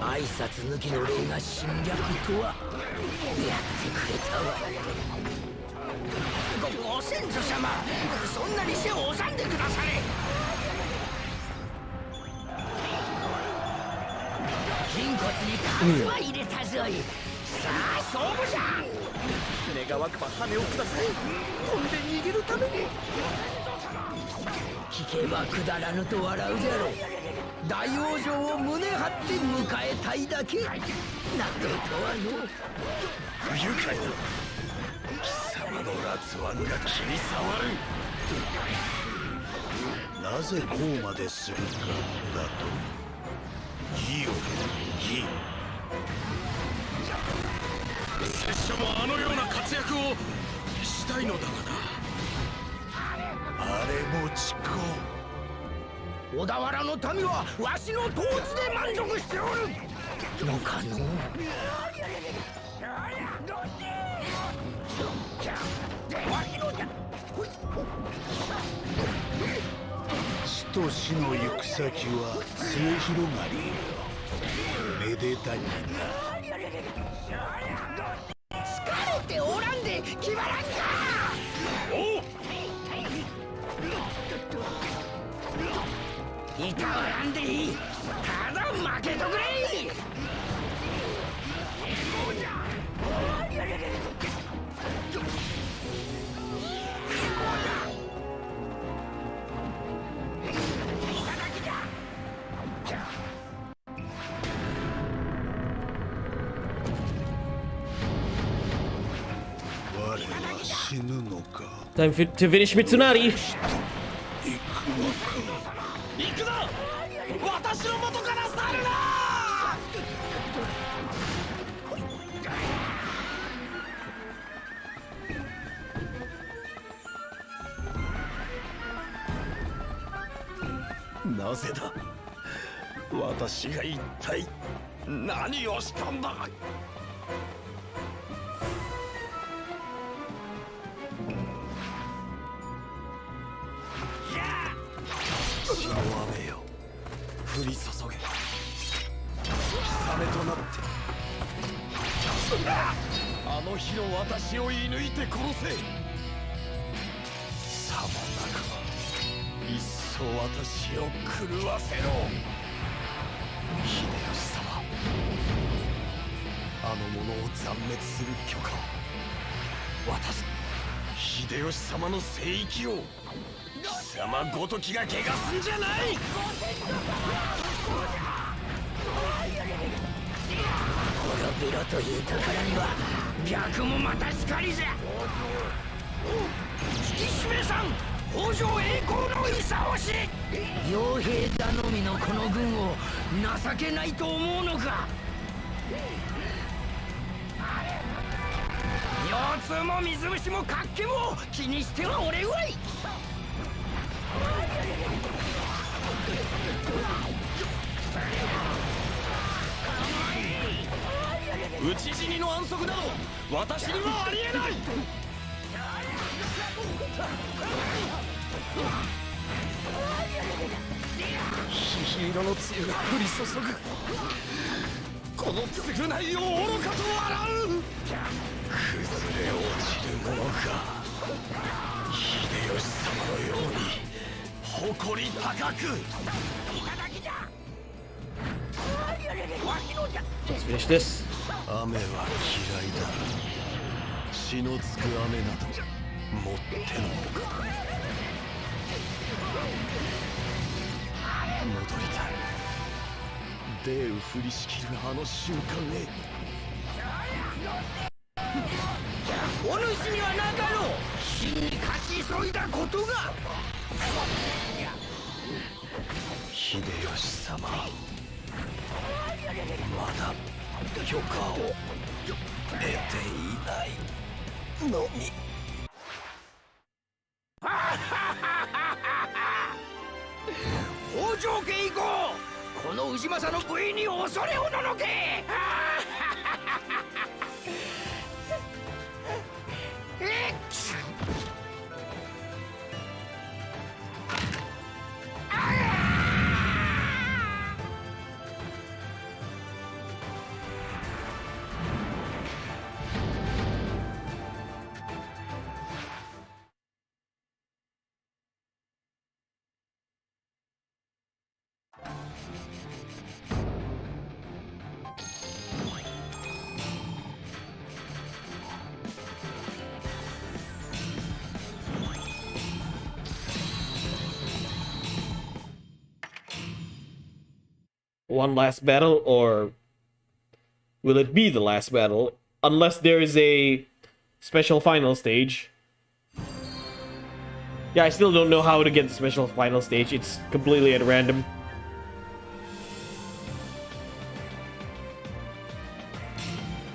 挨拶抜きの礼が侵略とはやってくれたわ。ご先祖様、そんなに背を収んでくだされ。筋骨に数は入れたぞい。さあ勝負じゃ。願わくば羽をください。飛んで逃げるために。聞けばくだらぬと笑うじゃろう。大往生を胸張って迎えたいだけ。などとはの不愉快だ。貴様のラツワンが気に障る。なぜこうまでするかだと。義よ、義。拙者もあのような活躍をしたいのだがな。あれもちこ。小田原の民はわしの統治で満足しておるのかの。死と死の行く先は末広がり。めでたきだ。疲れておらんで決まらんか。おう、いたわらんでいい。ただ負けとくれ。我は死ぬのか。Time to finish Mitsunari. 行くのか。行くな。私の元から去るな。なぜだ。私が一体何をしたんだ。血の雨よ、降り注げ。雨となってあの日の私を射抜いて殺せ。さもなくば一層私を狂わせろ。秀吉様、あの者を斬滅する許可を。秀吉様の聖域を貴様ごときが怪我すんじゃない。滅びろというところには逆もまたしかりじゃ。月姫さん、北条栄光の勇し。傭兵頼みのこの軍を情けないと思うのか。腰痛も水虫も活気も気にしてはおれんわい。討ち死にの安息など私にはありえない。狒色の露が降り注ぐ。この償いを愚かと笑う。崩れ落ちる者か。秀吉様のように誇り高く。 Let's finish this. 雨は嫌いだ。血のつく雨などもってのほかだ。戻りたい。霊を振りしきるあの瞬間へ。お主にはなかろう。真に勝ち急いだことが。秀吉様、まだ許可を得ていないのみ。北条家行こう。この氏政の部位に恐れおののけ。One last battle, or will it be the last battle? Unless there is a special final stage. Yeah, I still don't know how to get the special final stage. It's completely at random.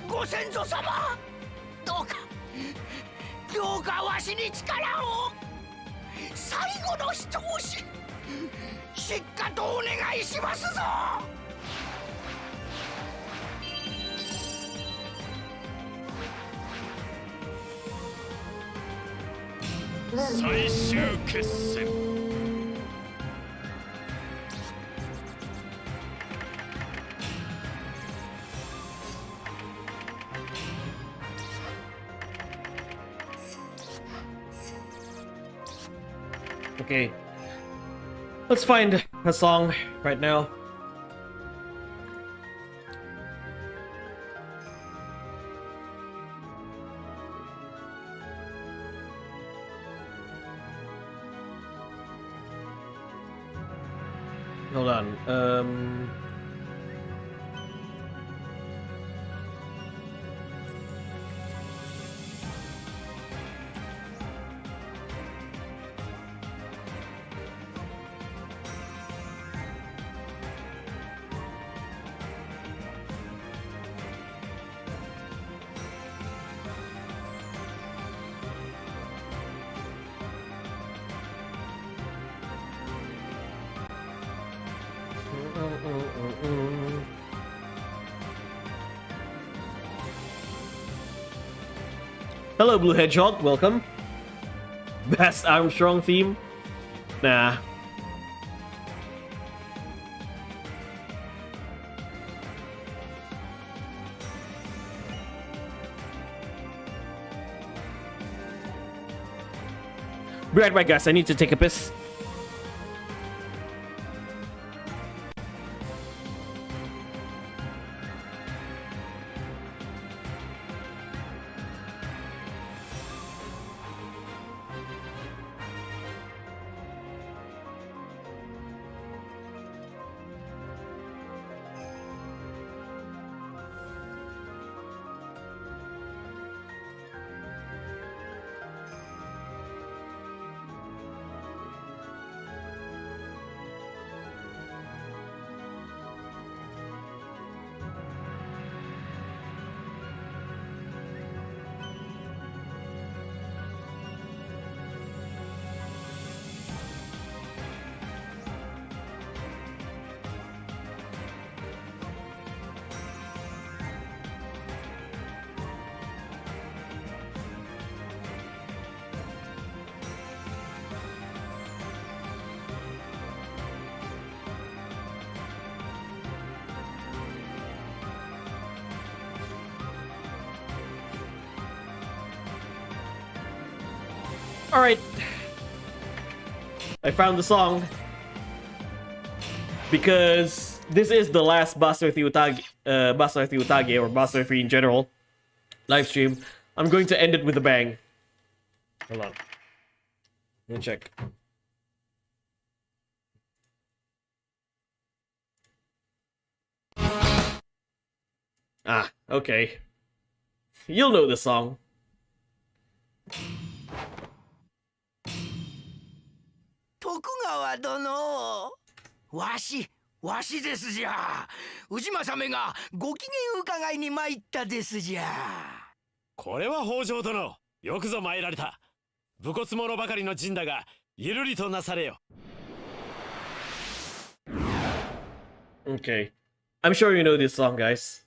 ご先祖様、どうかわしに力を。最後の一押し、しっかとお願いしますぞ。最終決戦。Okay. Let's find a song right now. Hold on. Hello, Blue Hedgehog. Welcome. Best Armstrong theme? Nah. Be right back, guys. I need to take a piss. Alright. I found the song. Because this is the last Buster 3 Utage, Buster 3 Utage, or Buster 3 in general, live stream. I'm going to end it with a bang. Hold on. Let me check. Ah, okay. You'll know the song. 徳川殿、わしですじゃ。氏政めがご機嫌伺いに参ったですじゃ。これは北条殿、よくぞ参られた。武骨者ばかりの陣だが、ゆるりとなされよ。Okay. I'm sure you know this song, guys.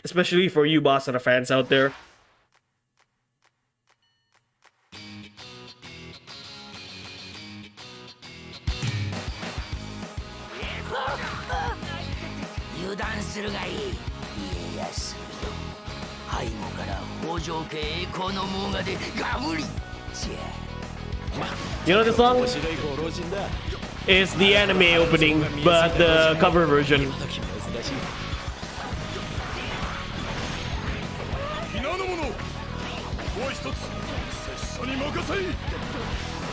Especially for you Basara fans out there. You know the song? It's the anime opening, but the cover version. 皆の者、もう一つ拙者に任せい。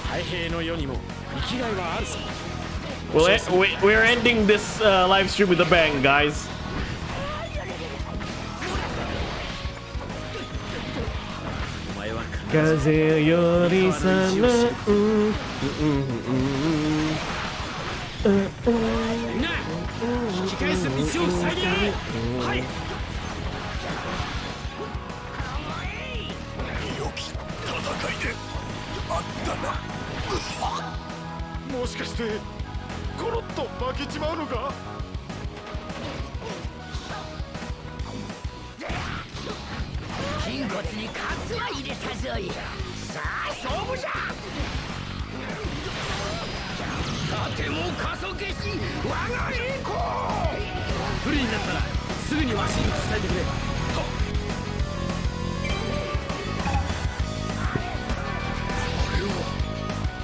太平の世にも生きがいはあるさ。We're ending this live stream with a bang, guys. Kaze yori sana. 引き返す道を塞いでやれ。はい。良き戦いであったな。もしかしてコロッと負けちまうのか。筋骨にカツは入れたぞい。さあ勝負じゃ。さても加速し我が栄光。不利になったらすぐにわしに伝えてくれ。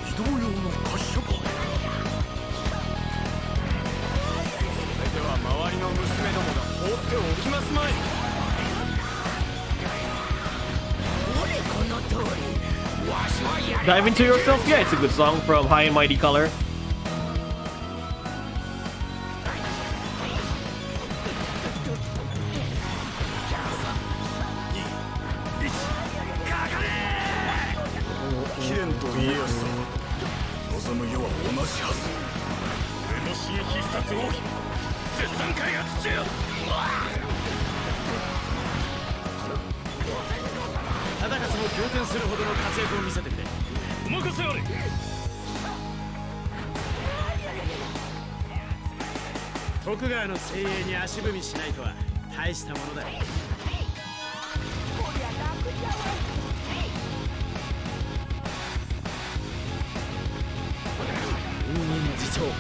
移動用の滑車か。それでは周りの娘どもが放っておきますまい。 Dive into yourself? Yeah, it's a good song from High and Mighty Color.徳川の精鋭に足踏みしないとは大したものだ。人人自重。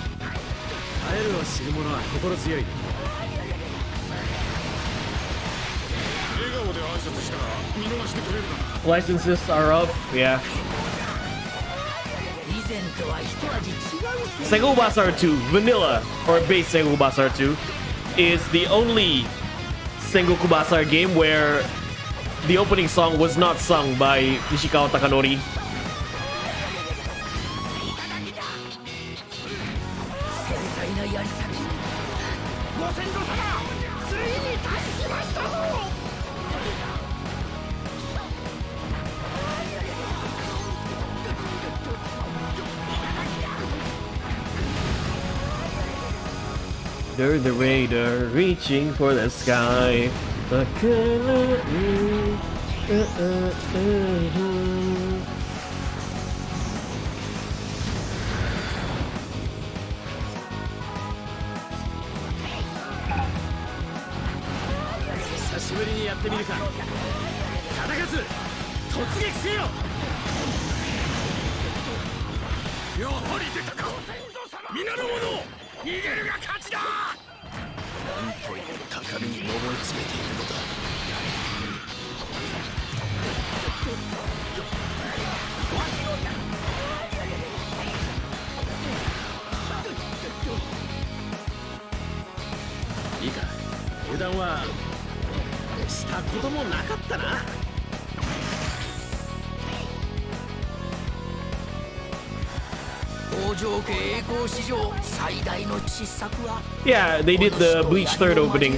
耐えるを知る者は心強い。笑顔で挨拶したら見逃してくれるかな。 Licenses are up, yeah. Sengoku Basara 2 Vanilla or base Sengoku Basara 2 is the only Sengoku Basara game where the opening song was not sung by Nishikawa Takanori. They're the raider reaching for the sky. Yeah, they did the Bleach third opening.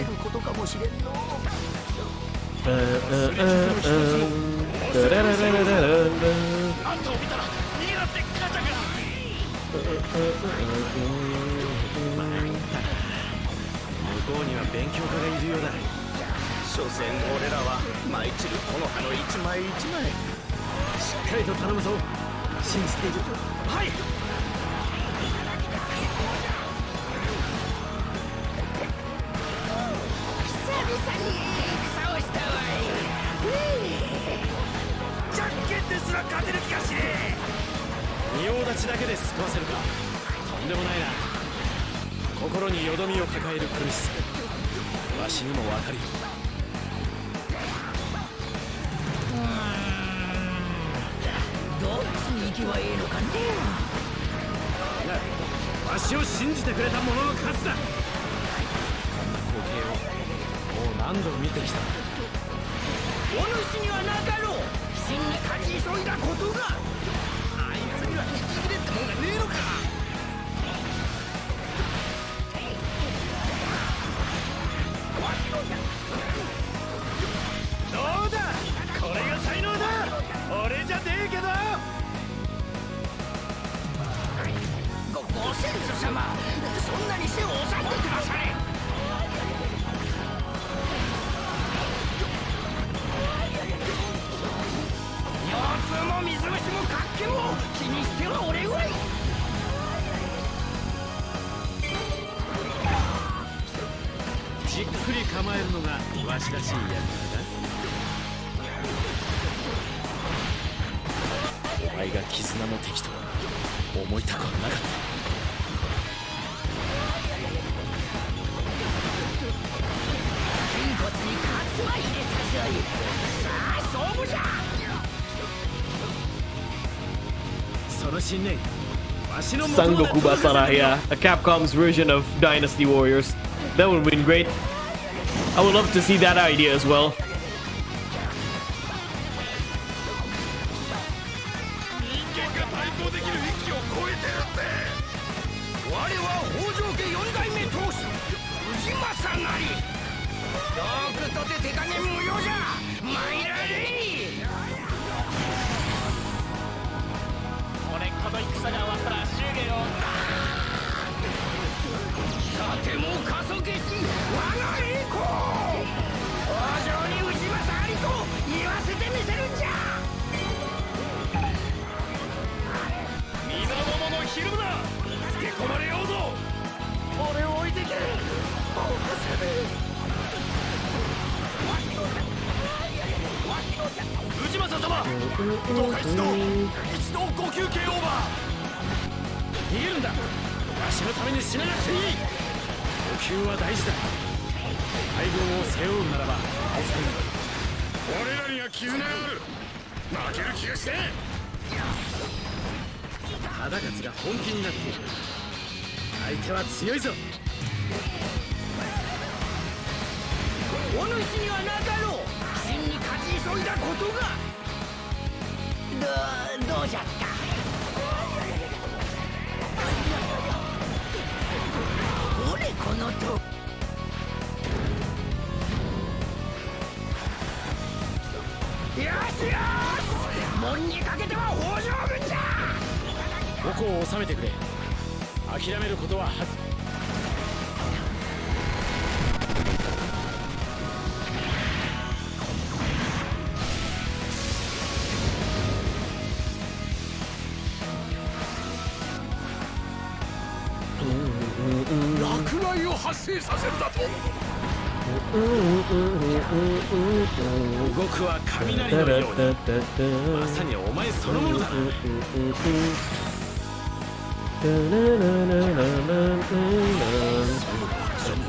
Sengoku Basara, yeah, a Capcom's version of Dynasty Warriors. That would have been great. I would love to see that idea as well.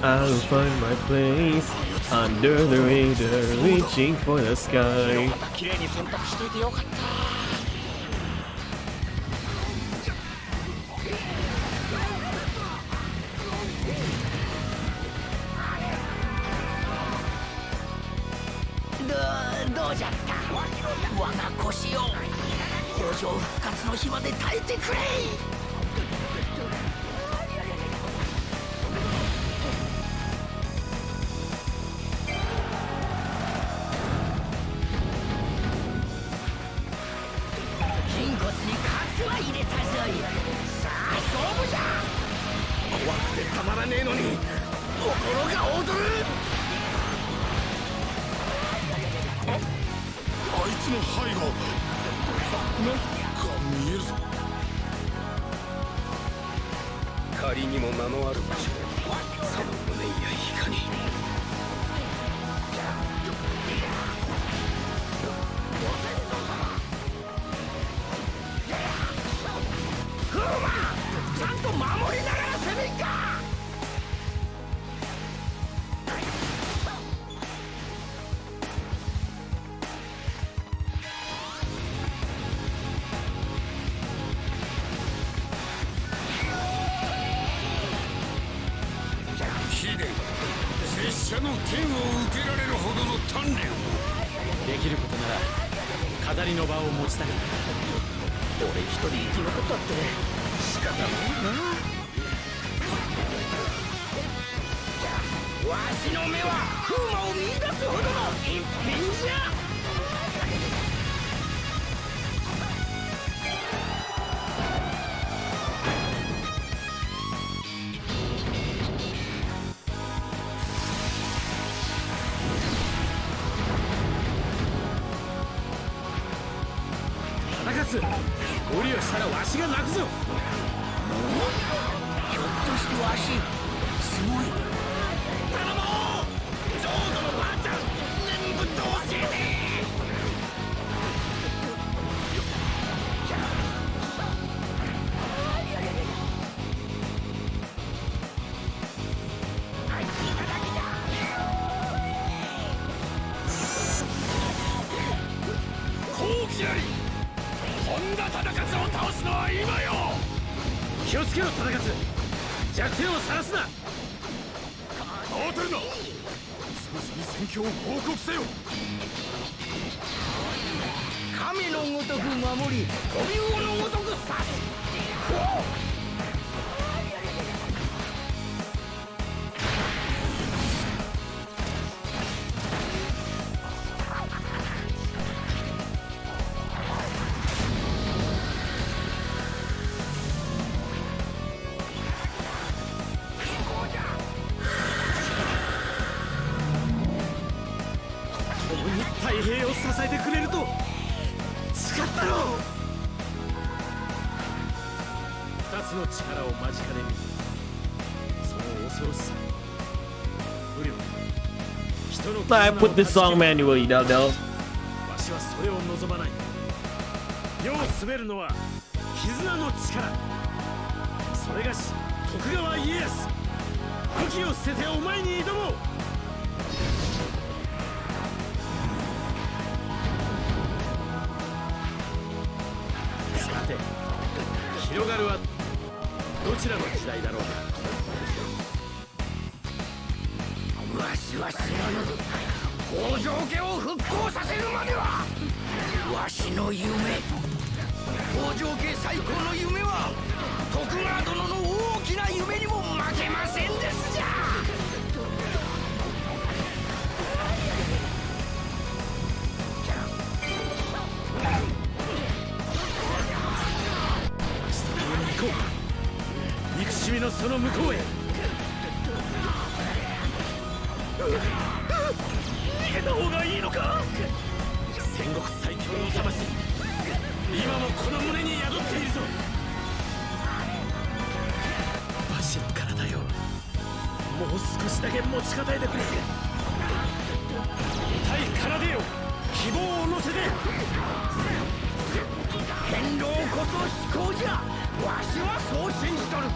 I'll find my place under the radar, reaching for the sky. い。さあ勝負じゃ。怖くてたまらねえのに心が躍る。あいつの背後なんか見えるぞ。仮にも名のある場所、その無念やいかに。フーマちゃんと守りながら攻めんか。拙者の剣を受けられるほどの鍛錬を。できることなら飾りの場を持ちたかった。俺一人生き残ったって仕方ないな。わしの目は風魔を見出すほどの一品じゃ。無理をしたらわしが泣くぞ。ひょっとしてわしすごい。頼もう浄土のばあちゃん、念仏教えて。好機なり本田忠勝を倒すのは今よ。気をつけろ忠勝、弱点を晒すな。慌てるな。すぐさに戦況を報告せよ。亀のごとく守り、飛び魚のごとく刺す。太平を支えてくれると誓ったろう。二つの力を間近で見、その恐ろしさ、無力、人の I put this song manually down now. わしはそれを望まない。世を滑るのは絆の力。それがし徳川家康、武器を捨ててお前に挑もう。広がるはどちらの時代だろう。わしは死なぬ。北条家を復興させるまではわしの夢、北条家最高の夢は徳川殿の大きな夢にも負けませんですじゃ。憎しみのその向こうへ。逃げた方がいいのか。戦国最強の魂、今もこの胸に宿っているぞ。わしの体よ、もう少しだけ持ちこたえてくれ。対奏でよ、希望を乗せて。剣道こそ至高じゃ。わしはそう信じとる。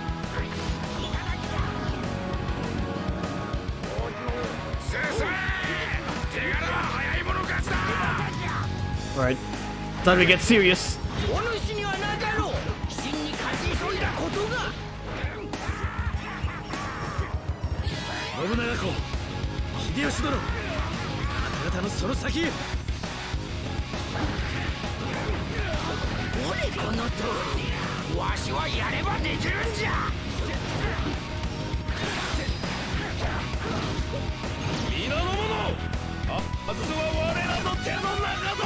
先生、手柄は早い者勝ちだ。 Alright, time to get serious. お主にはなかろう。真に勝ち急いだことが。信長公、秀吉殿、あなた方のその先へ。俺この通り、わしはやればできるんじゃ。皆の者、明日は我らの手の中ぞ。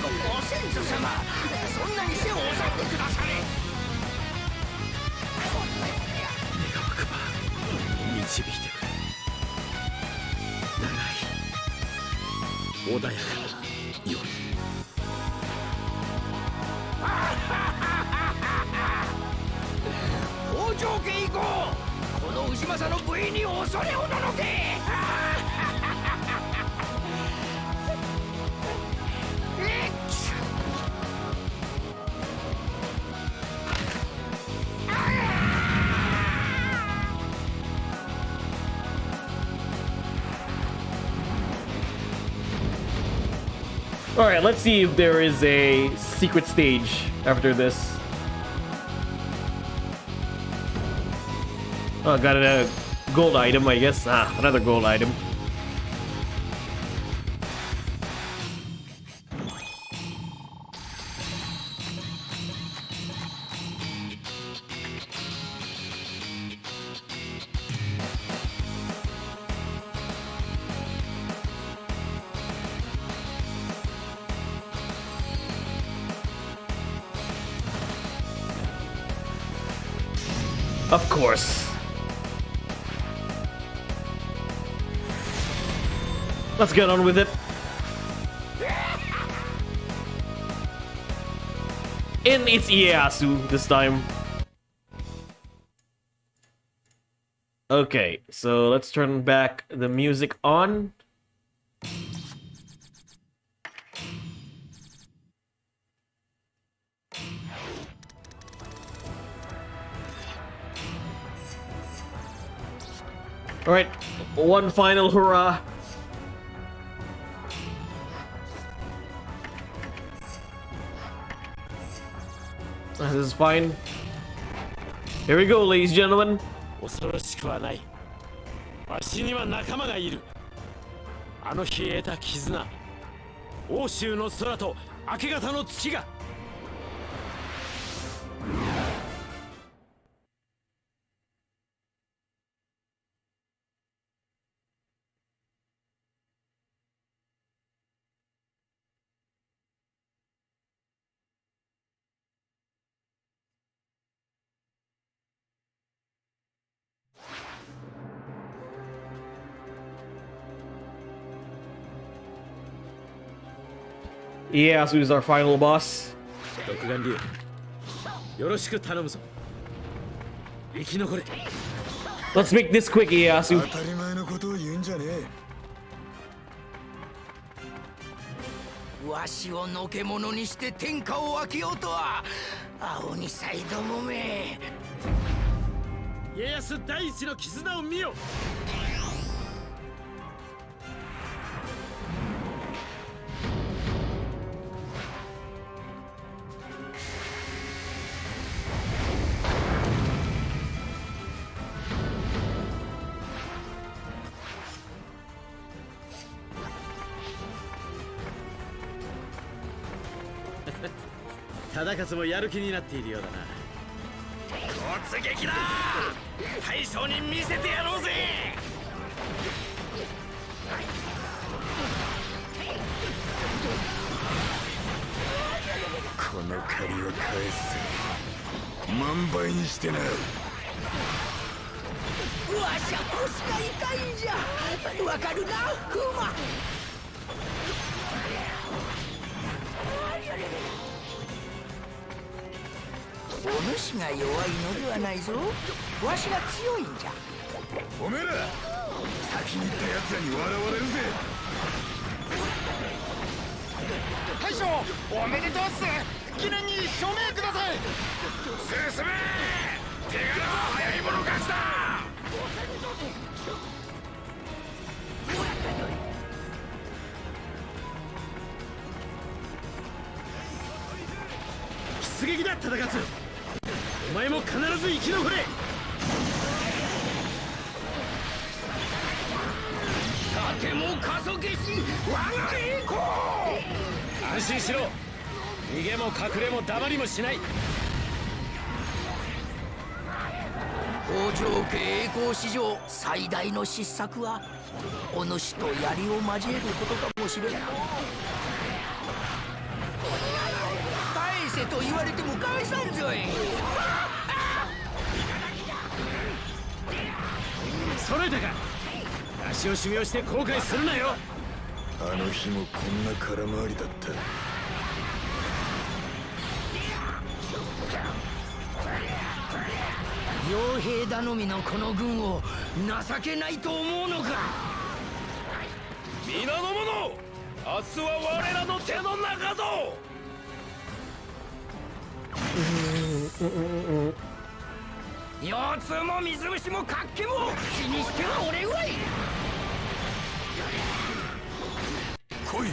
ご先祖様、穏やかによい。北条家以降この氏政の部位に恐れおののけ。Alright, let's see if there is a secret stage after this. Oh, got a gold item, I guess. Ah, another gold item. Of course. Let's get on with it. And it's Ieyasu this time. Okay, so let's turn back the music on. Alright, one final hurrah. This is fine. Here we go, ladies and gentlemen. 恐ろしくはない。わしには仲間がいる。あの日得た絆、欧州の空と明け方の月が。Ieyasu is our final boss. 独眼竜、よろしく頼むぞ。生き残れ。 Let's make this quick, Ieyasu. 当たり前のことを言うんじゃねえ。わしをのけ者にして天下を分けようとは青にさいどもめ。家康第一の絆を見よ。忠勝もやる気になっているようだな。突撃だ。大将に見せてやろうぜ。この借りを返す。万倍にしてな。わしゃ腰が痛いんじゃ。わかるな、フーマ。お主が弱いのではないぞ。わしが強いんじゃ。おめえら先に行った奴らに笑われるぜ。大将、おめでとうっす。記念に署名ください。進め。手柄は早い者勝ちだ。出撃だ、忠勝。お前も必ず生き残れ。さても加速し、我が栄光。安心しろ。逃げも隠れも黙りもしない。北条家栄光史上最大の失策はお主と槍を交えることかもしれん。返せと言われても返さんぞい。揃えたか。足を締めをして後悔するなよ。あの日もこんな空回りだった。傭兵頼みのこの軍を情けないと思うのか。皆の者、明日は我らの手の中ぞ。腰痛も水虫も活気も気にしては俺ぐらい。来い。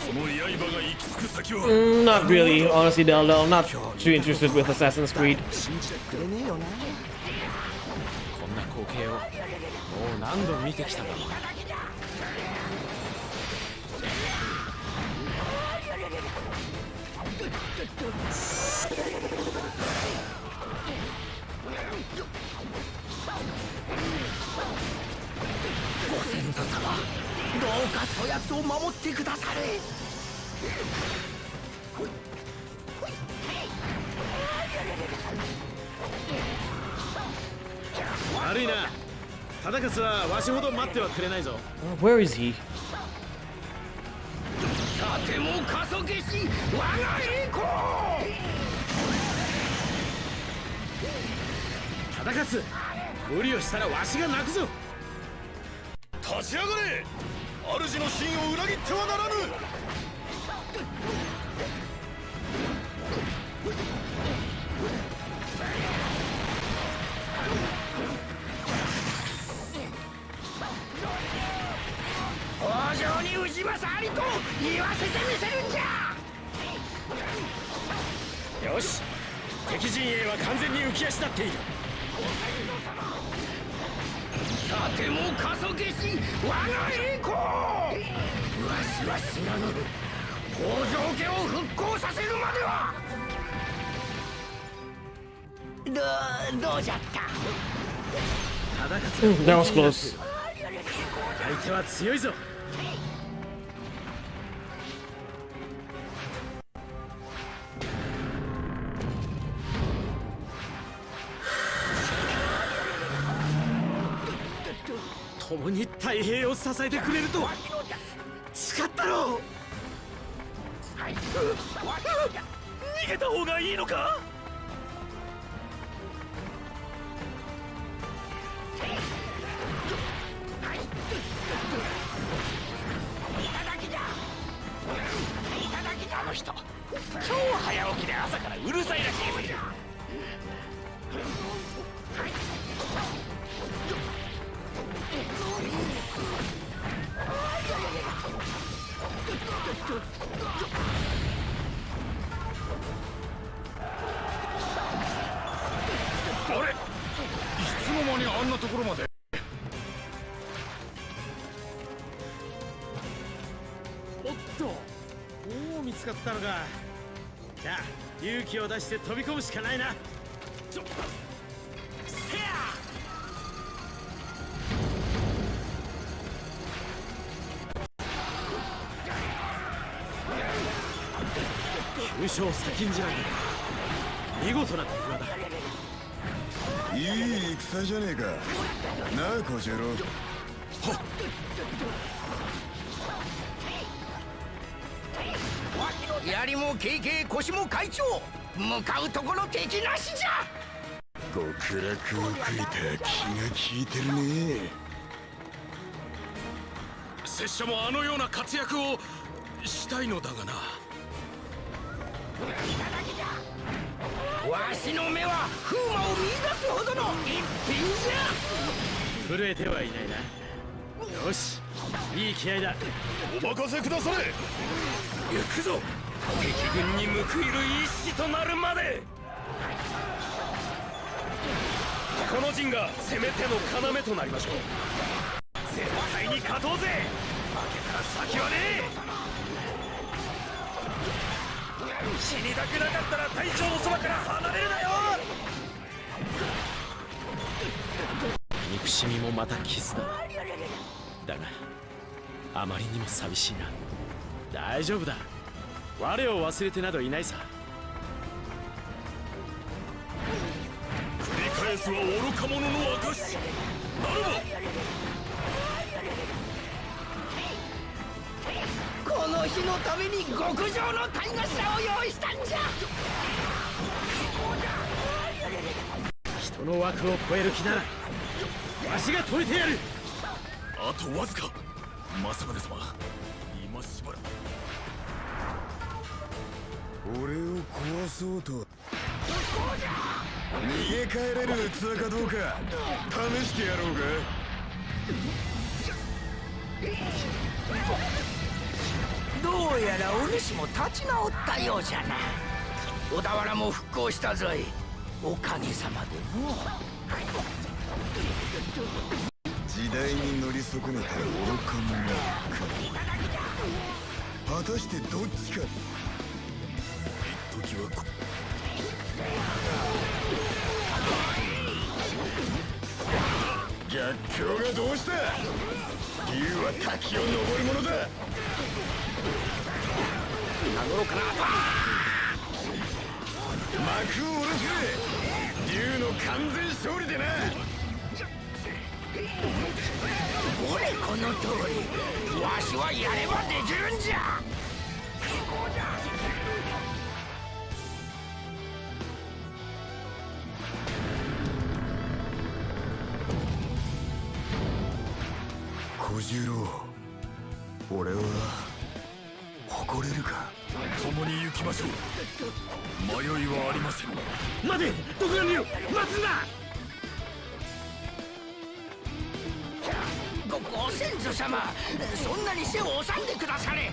その刃が行き着く先は。Not really, honestly, Deldo. I'm not too interested with Assassin's Creed. 信じてくれねえよな。こんな光景をもう何度見てきただろう。ご先祖様、どうかそやつを守ってくだされ。悪いな。忠勝はわしほど待ってはくれないぞ。Where is he? さても加速し我が栄光。忠勝、無理をしたらわしが泣くぞ。立ち上がれ。主の真を裏切ってはならぬ。北条に氏政ありと言わせてみせるんじゃ。よし、敵陣営は完全に浮き足立っている。さても加速し我が栄光。わしは死なぬ。北条家を復興させるまでは。どうじゃった。忠勝、That was close. 相手は強いぞ。共に太平を支えてくれるとは誓ったろう。逃げた方がいいのか。あの人、超早起きで朝からうるさいらしい。あれ、いつの間にあんなところまで。おっと、もう見つかったのか。じゃあ勇気を出して飛び込むしかないな。せや。急所を先んじられた。見事な手際だ。いい戦じゃねえか。なあ小次郎。はっ。槍も経験腰も会長。向かうところ敵なしじゃ。極楽を食いた気が利いてるね。拙者もあのような活躍をしたいのだがな。わしの目は風魔を見出すほどの一品じゃ。震えてはいないな。よし、いい気合だ。お任せくだされ。行くぞ。敵軍に報いる一士となるまで。この陣が攻め手の要となりましょう。絶対に勝とうぜ。負けたら先はねえ。死にたくなかったら隊長のそばから離れるなよ。憎しみもまた傷だ。だがあまりにも寂しいな。大丈夫だ。我を忘れてなどいないさ。繰り返すは愚か者の証。ならばこの日のために極上の鯛頭を用意したんじゃ。人の枠を超える気ならわしが止めてやる。あとわずか。政宗様、今しばらく。俺を壊そうと逃げ帰れる器かどうか試してやろうか。どうやらお主も立ち直ったようじゃな。小田原も復興したぞい、おかげさまでの。時代に乗り損ねた愚か者果たしてどっちか。一時は逆境がどうした。竜は滝を登るものだ。名頃から幕を下ろすぜ。竜の完全勝利でな。俺この通りわしはやればできるんじゃ。小次郎、俺は誇れるか。共に行きましょう。迷いはありません。待て、徳神よ、待つんだ。ご先祖様、そんなに背を収んでくだされ。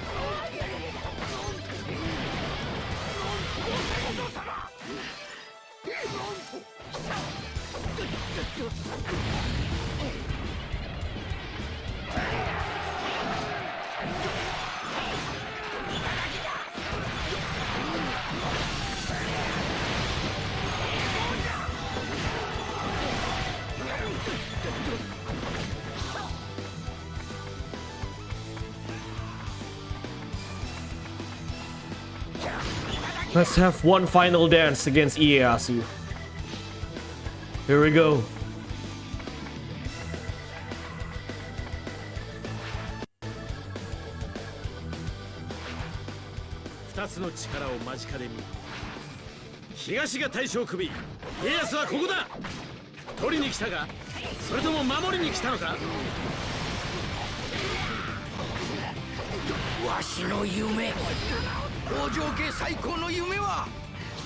Let's have one final dance against Ieyasu. Here we go. 2つの力を間近で見る。東が大将首、家康はここだ。取りに来たか、それとも守りに来たのか。わしの夢、北条家最高の夢は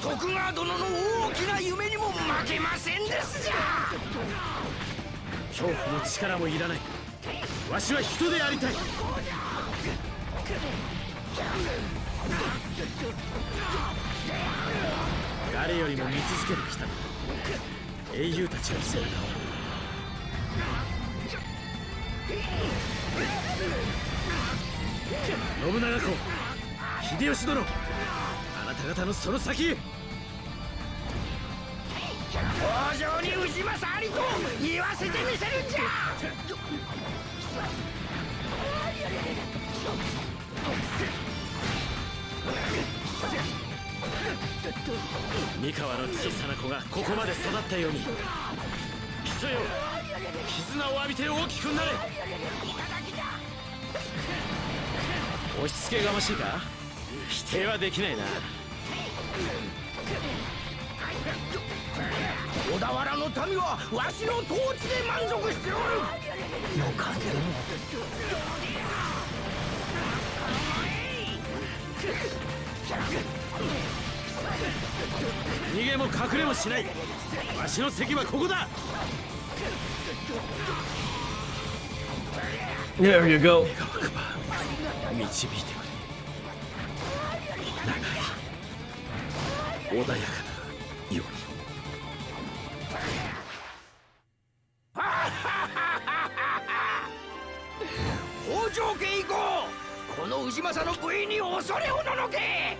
徳川殿の大きな夢にも負けませんですじゃ。恐怖も力もいらない。わしは人でありたい。誰よりも見続けてきた英雄たちの背中を。信長公、秀吉殿、あなた方のその先へ。北条に氏政ありと言わせてみせるんじゃ。三河の小さな子がここまで育ったように、人よ、絆を浴びて大きくなれ。押し付けがましいか、否定はできないな。小田原の民はわしの統治で満足しておる。のかげ逃げも隠れもしない。わしの席はここだ。 There you go. 導いてくれ。長い穏やかな夜を。北条家以降、この氏政の部位に恐れおののけ。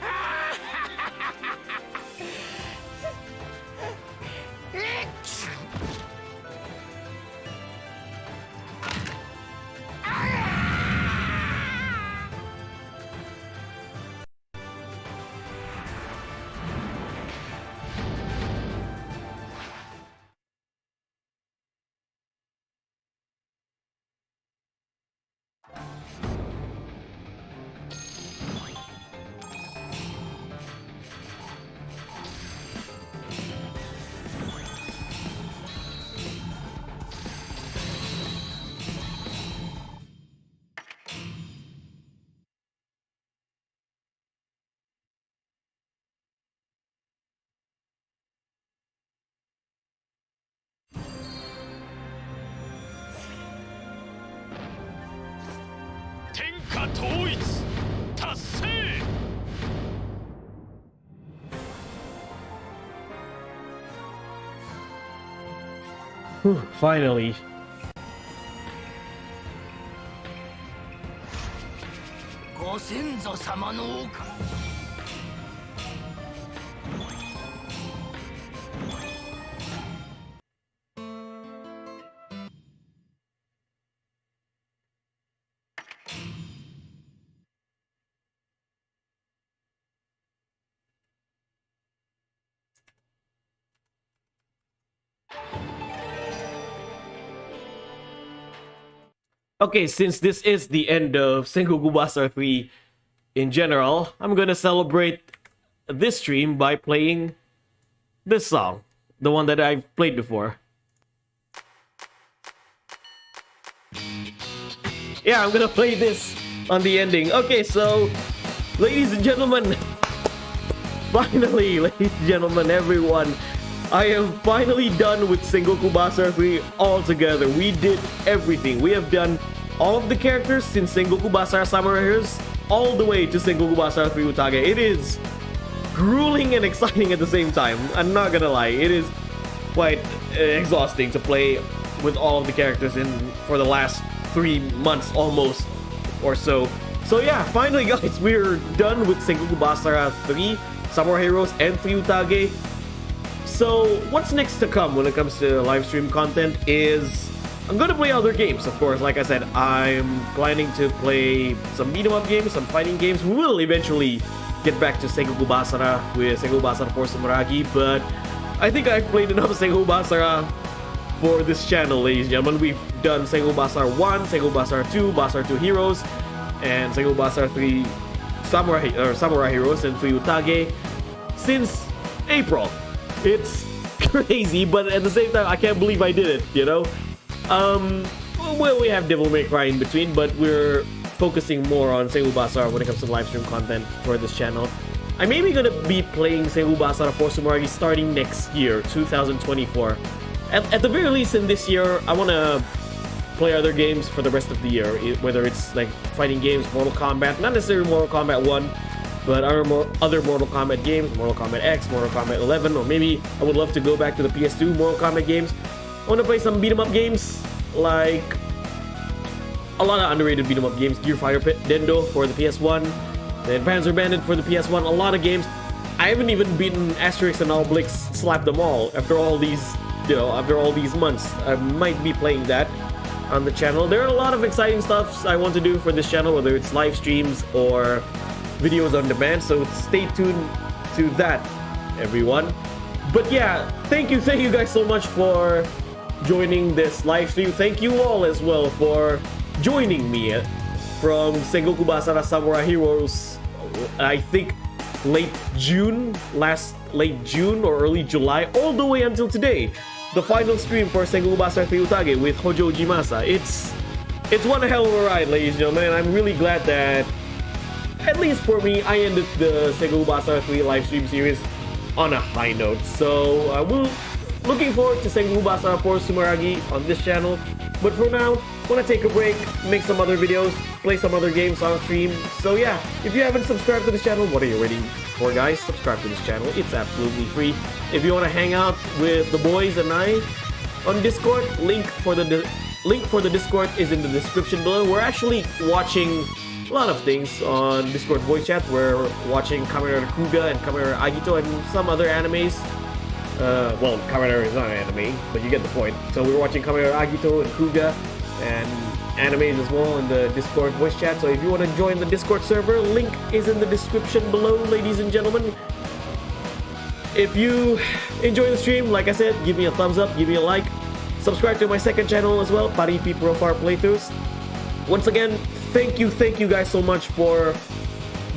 Whew, finally. Okay, since this is the end of Sengoku Basara 3 in general, I'm gonna celebrate this stream by playing this song, the one that I've played before. Yeah, I'm gonna play this on the ending. Okay, so, ladies and gentlemen, finally, ladies and gentlemen, everyone, I am finally done with Sengoku Basara 3 altogether. We did everything. We have done all of the characters since Sengoku Basara Samurai Heroes all the way to Sengoku Basara 3 Utage. It is grueling and exciting at the same time. I'm not gonna lie, it is quite exhausting to play with all of the characters for the last 3 months almost or so. So yeah, finally guys, we're done with Sengoku Basara 3 Samurai Heroes and 3 Utage. So what's next to come when it comes to live stream content is I'm gonna play other games, of course. Like I said, I'm planning to play some beat 'em up games, some fighting games. We will eventually get back to Sengoku Basara with Sengoku Basara Force Muragi, but I think I've played enough Sengoku Basara for this channel, ladies and gentlemen. We've done Sengoku Basara 1, Sengoku Basara 2, Basara 2 Heroes, and Sengoku Basara 3 Samurai Heroes and 3 Utage since April. It's crazy, but at the same time, I can't believe I did it, you know? Well, we have Devil May Cry in between, but we're focusing more on Sengoku Basara when it comes to live stream content for this channel. I'm maybe gonna be playing Sengoku Basara Force Muragi starting next year, 2024. At the very least in this year, I wanna play other games for the rest of the year, whether it's like fighting games, Mortal Kombat, not necessarily Mortal Kombat 1, but other Mortal Kombat games, Mortal Kombat X, Mortal Kombat 11, or maybe I would love to go back to the PS2 Mortal Kombat games. I want to play some beat 'em up games, like a lot of underrated beat 'em up games. Gear Fighter Dendo for the PS1, then Panzer Bandit for the PS1. A lot of games. I haven't even beaten Asterix and Obelix, slapped them all after all these, after all these months. I might be playing that on the channel. There are a lot of exciting stuff I want to do for this channel, whether it's live streams or videos on demand, so stay tuned to that, everyone. But yeah, thank you guys so much for joining this live stream. Thank you all as well for joining me from Sengoku Basara Samurai Heroes, I think late June or early July, all the way until today, the final stream for Sengoku Basara 3 Utage with Hojo Ujimasa. It's one hell of a ride, ladies and gentlemen, and I'm really glad that, at least for me, I ended the Sengoku Basara 3 live stream series on a high note. So we'll looking forward to Sengoku Basara Force Muragi on this channel. But for now, want to take a break, make some other videos, play some other games on stream. So yeah, if you haven't subscribed to this channel, what are you waiting for, guys? Subscribe to this channel. It's absolutely free. If you want to hang out with the boys and I on Discord, link for the Discord is in the description below. We're actually watching a lot of things on Discord voice chat. We're watching Kamen Rider Kuga and Kamen Rider Agito and some other animes. Well, Kamen Rider is not an anime, but you get the point. So we're watching Kamen Rider Agito and Kuga and animes as well in the Discord voice chat. So if you want to join the Discord server, link is in the description below, ladies and gentlemen. If you enjoy the stream, like I said, give me a thumbs up, give me a like. Subscribe to my second channel as well, Paripi Profar Playthroughs. Once again, thank you guys so much for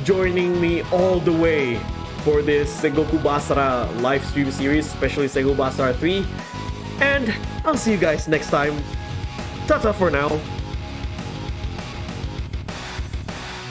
joining me all the way for this Sengoku Basara live stream series, especially Sengoku Basara 3. And I'll see you guys next time. Ta-ta for now.